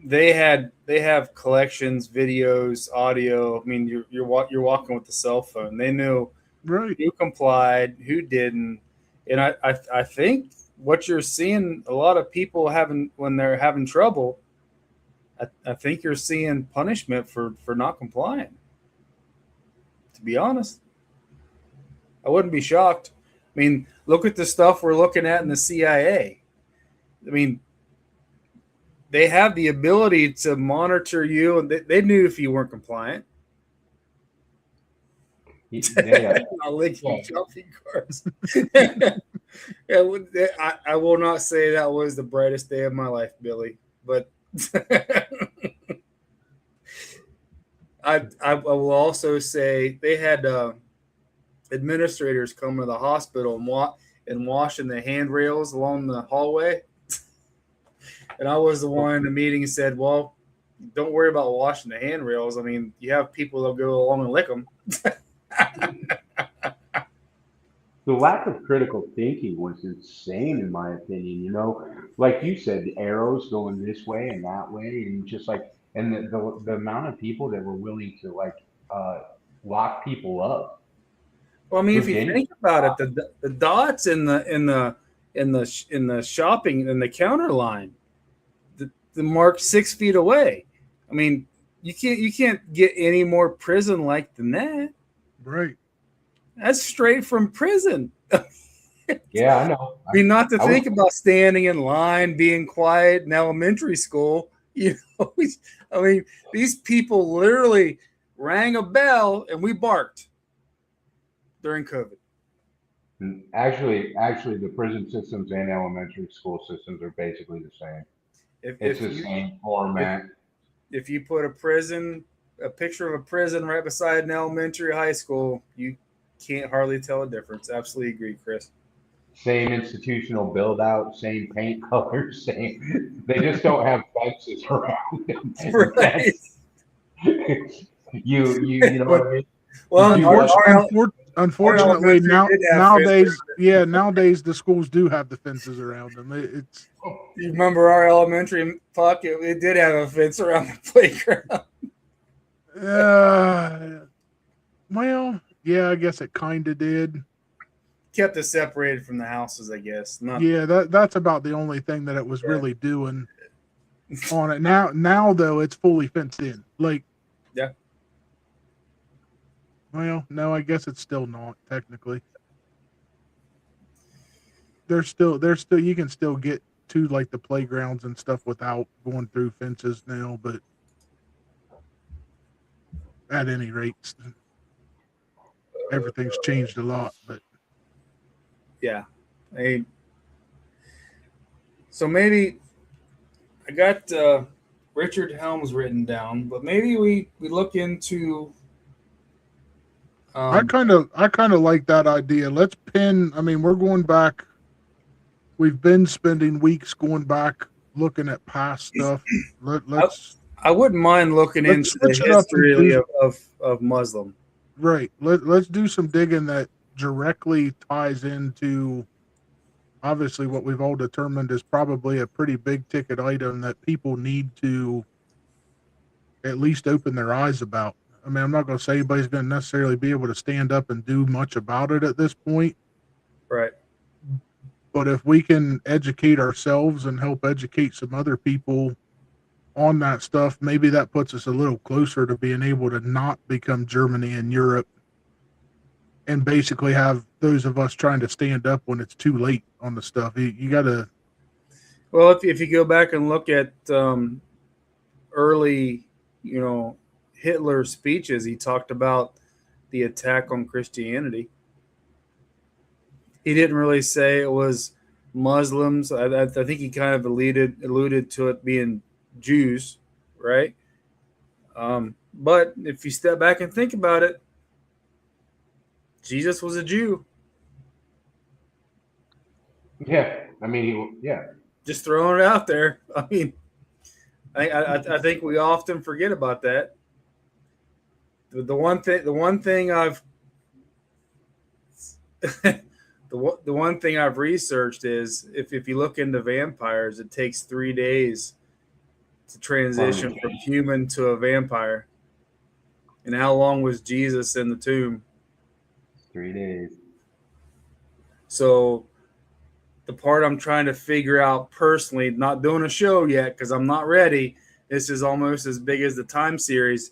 they have collections, videos, audio. I mean, you're walking with the cell phone. They knew right who complied, who didn't, and I think what you're seeing a lot of people having when they're having trouble. I think you're seeing punishment for not complying. To be honest, I wouldn't be shocked. I mean, look at the stuff we're looking at in the CIA. I mean, they have the ability to monitor you, and they knew if you weren't compliant. I'll link you jumping cars. I will not say that was the brightest day of my life, Billy, but I will also say they had administrators come to the hospital and washing the handrails along the hallway. And I was the one in the meeting who said, well, don't worry about washing the handrails. I mean, you have people that go along and lick them. The lack of critical thinking was insane, in my opinion. Like you said, the arrows going this way and that way, and just like, and the amount of people that were willing to lock people up. Well, I mean, if you think about it, the dots in the shopping in the counter line, the mark 6 feet away. I mean, you can't get any more prison like than that. Right. That's straight from prison. Yeah, I know. I mean, not to think about standing in line, being quiet in elementary school. I mean, these people literally rang a bell and we barked during COVID. Actually, the prison systems and elementary school systems are basically the same. It's the same format. If you put a picture of a prison right beside an elementary high school, you can't hardly tell a difference. Absolutely agree, Chris. Same institutional build out, same paint colors, same. They just don't have fences around them. Right. You know what I mean? Well, unfortunately, nowadays the schools do have the fences around them. You remember our elementary, Puck? It did have a fence around the playground. Well, yeah, I guess it kind of did. Kept it separated from the houses, I guess. That's about the only thing that it was really doing on it. Now though, it's fully fenced in. Yeah. Well, no, I guess it's still not technically. There's still you can still get to the playgrounds and stuff without going through fences now, but at any rate, everything's changed a lot. But yeah, so maybe I got Richard Helms written down, but maybe we look into. I kind of like that idea. Let's pin. I mean, we're going back. We've been spending weeks going back looking at past stuff. Let's. I wouldn't mind looking into the history of Muslim. Right. Let's do some digging that directly ties into obviously what we've all determined is probably a pretty big ticket item that people need to at least open their eyes about. I mean, I'm not going to say anybody's going to necessarily be able to stand up and do much about it at this point. Right. But if we can educate ourselves and help educate some other people on that stuff, maybe that puts us a little closer to being able to not become Germany and Europe and basically have those of us trying to stand up when it's too late on the stuff. You got to. Well, if you go back and look at early, Hitler's speeches, he talked about the attack on Christianity. He didn't really say it was Muslims. I think he kind of alluded to it being Jews, right? But if you step back and think about it, Jesus was a Jew. Yeah, I mean, Just throwing it out there. I mean, I think we often forget about that. The one thing I've the one thing I've researched is if you look into vampires, it takes 3 days to transition from human to a vampire. And how long was Jesus in the tomb? 3 days. So the part I'm trying to figure out personally, not doing a show yet because I'm not ready. This is almost as big as the time series.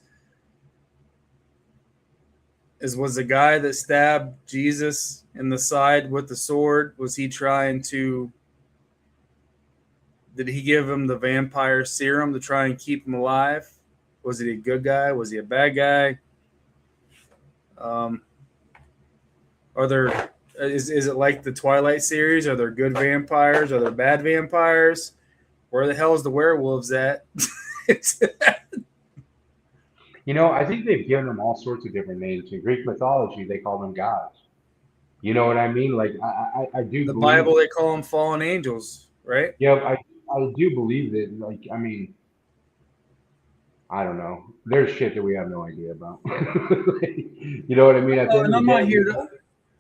Was the guy that stabbed Jesus in the side with the sword, was he trying to, did he give him the vampire serum to try and keep him alive? Was he a good guy? Was he a bad guy? Is it like the Twilight series? Are there good vampires? Are there bad vampires? Where the hell is the werewolves at? I think they've given them all sorts of different names. In Greek mythology, they call them gods. You know what I mean? Like I do. The Bible, they call them fallen angels, right? Yeah, I do believe that. Like, I mean, I don't know. There's shit that we have no idea about. You know what I mean? And I'm not here to.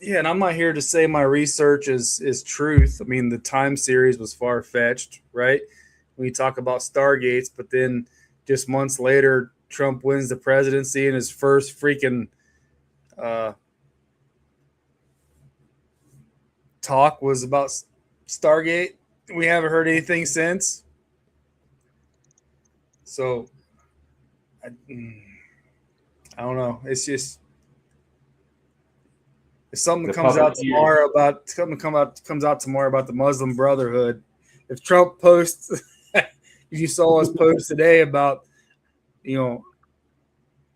Yeah, and I'm not here to say my research is truth. I mean, the time series was far-fetched, right? When you talk about Stargates, but then just months later, Trump wins the presidency and his first freaking talk was about Stargate. We haven't heard anything since. So, I don't know. It's just if something comes out tomorrow about the Muslim Brotherhood. If Trump posts, if you saw us post today about, the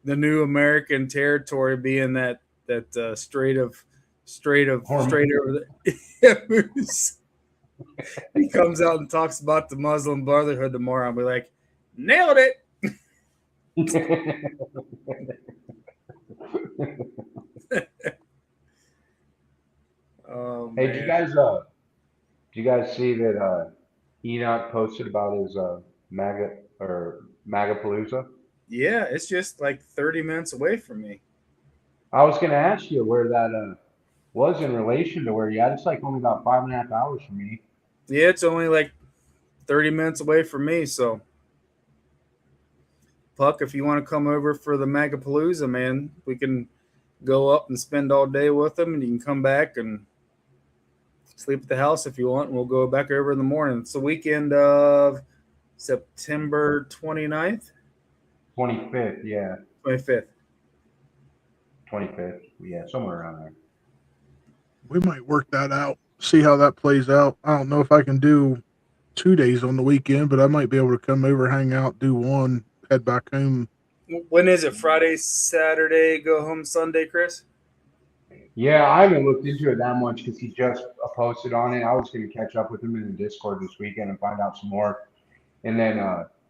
new American territory being that straight over the he comes out and talks about the Muslim Brotherhood tomorrow. I'll be like, nailed it. Hey, do you guys see that Enoch posted about his MAGApalooza? Yeah, it's just like 30 minutes away from me. I was going to ask you where that was in relation to where you at. It's like only about 5.5 hours from me. Yeah, it's only like 30 minutes away from me. So, Puck, if you want to come over for the MAGApalooza, man, we can go up and spend all day with them, and you can come back and sleep at the house if you want, and we'll go back over in the morning. It's the weekend of September 29th? 25th, yeah. 25th. 25th, yeah, somewhere around there. We might work that out, see how that plays out. I don't know if I can do 2 days on the weekend, but I might be able to come over, hang out, do one, head back home. When is it? Friday, Saturday, go home Sunday, Chris? Yeah, I haven't looked into it that much because he just posted on it. I was going to catch up with him in the Discord this weekend and find out some more. And then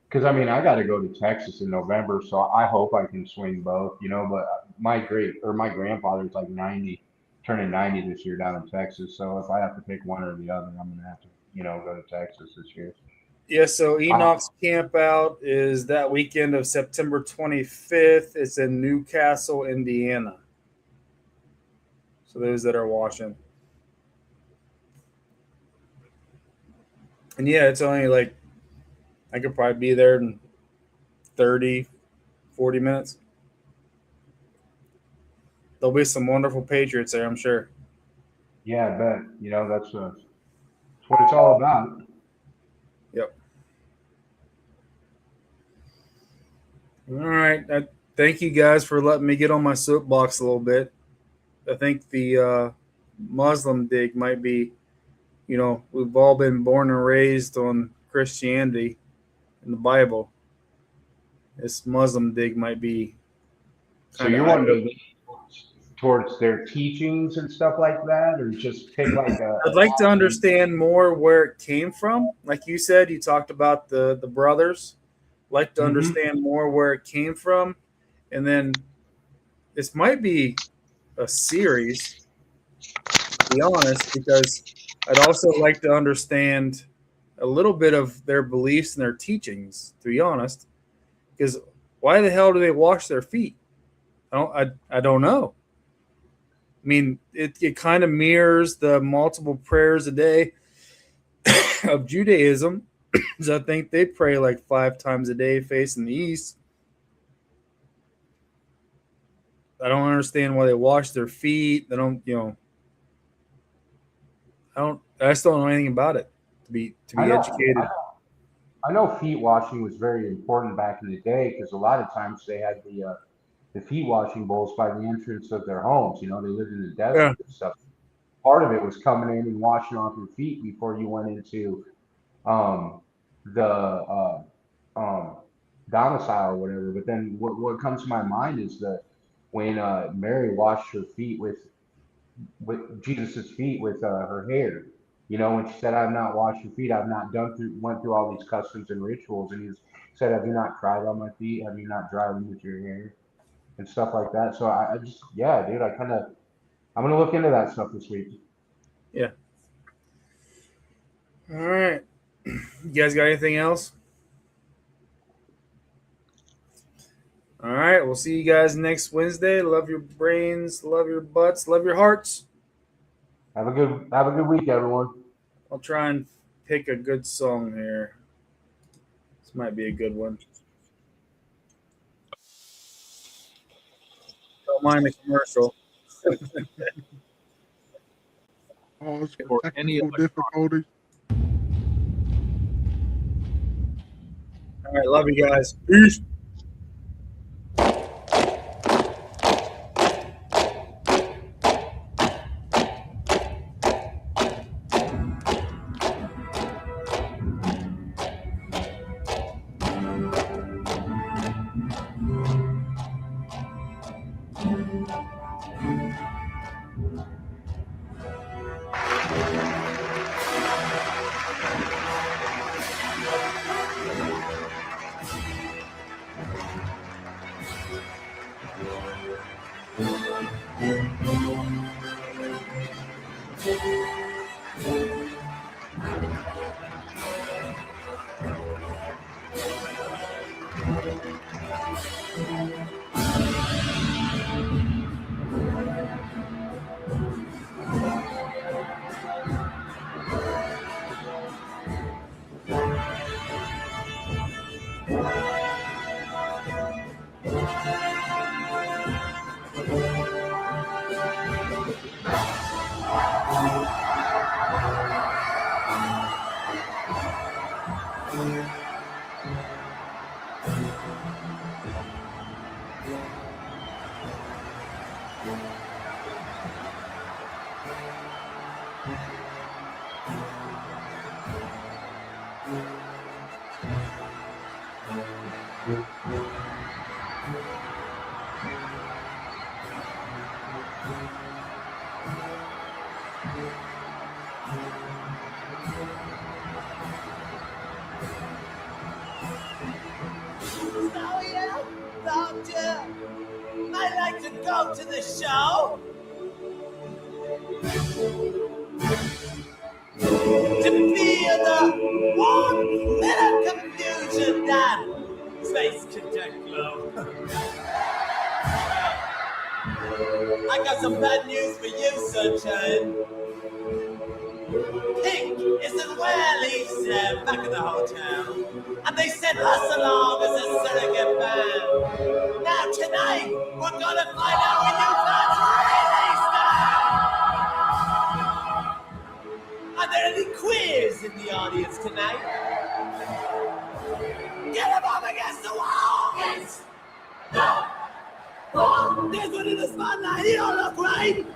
Because I mean, I got to go to Texas in November, so I hope I can swing both, you know. But my grandfather's like 90, turning 90 this year down in Texas. So if I have to pick one or the other, I'm gonna have to, you know, go to Texas this year. Yeah, so Enoch's Camp Out is that weekend of September 25th. It's in Newcastle, Indiana. So those that are watching. And yeah, it's only like, I could probably be there in 30, 40 minutes. There'll be some wonderful Patriots there, I'm sure. Yeah, I bet. You know, that's what it's all about. Yep. All right. Thank you guys for letting me get on my soapbox a little bit. I think the Muslim dig might be, you know, we've all been born and raised on Christianity and the Bible. This Muslim dig might be. So you're wanting to lean towards their teachings and stuff like that, or just take like a? I'd like to understand more where it came from. Like you said, you talked about the brothers. Like to understand more where it came from, and then this might be a series, to be honest, because I'd also like to understand a little bit of their beliefs and their teachings, to be honest, because why the hell do they wash their feet? I don't know. I mean, it kind of mirrors the multiple prayers a day of Judaism. So I think they pray like 5 times a day facing the east. I don't understand why they wash their feet. They don't, you know. I just don't know anything about it to be educated. I know feet washing was very important back in the day because a lot of times they had the feet washing bowls by the entrance of their homes. You know, they lived in the desert and stuff. Part of it was coming in and washing off your feet before you went into the domicile or whatever. But then what comes to my mind is that when Mary washed her feet with Jesus's feet with her hair, you know, when she said, "I've not washed your feet, I've not went through all these customs and rituals," and he said, "Have you not cried on my feet? Have you not dried them with your hair?" and stuff like that. So I just, yeah, dude, I'm gonna look into that stuff this week. Yeah. All right. You guys got anything else? All right. We'll see you guys next Wednesday. Love your brains. Love your butts. Love your hearts. Have a good week, everyone. I'll try and pick a good song here. This might be a good one. Don't mind the commercial. For technical difficulties. All right, love you guys. Peace. like to go to the show? To feel the 1 minute confusion that Space Cadet Glow. I got some bad news for you, Sunshine. Pink isn't well, he said, back at the hotel. And they sent us along as a surrogate band. Now tonight, we're gonna find out when you fans really stand. Are there any queers in the audience tonight? Get him up against the wall! Yes! No! Oh, there's one in the spotlight, he don't look right!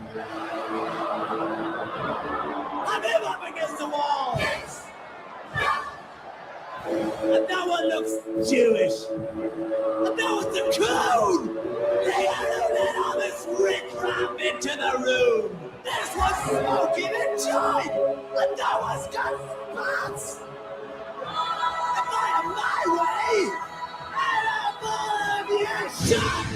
Have him up against the wall! Yes! And that one looks Jewish! And that was the coon! They had to let all this riff-raff into the room! This was smoking and joint! And that one's got spots! If I have my way, I'll have all of you shot!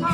I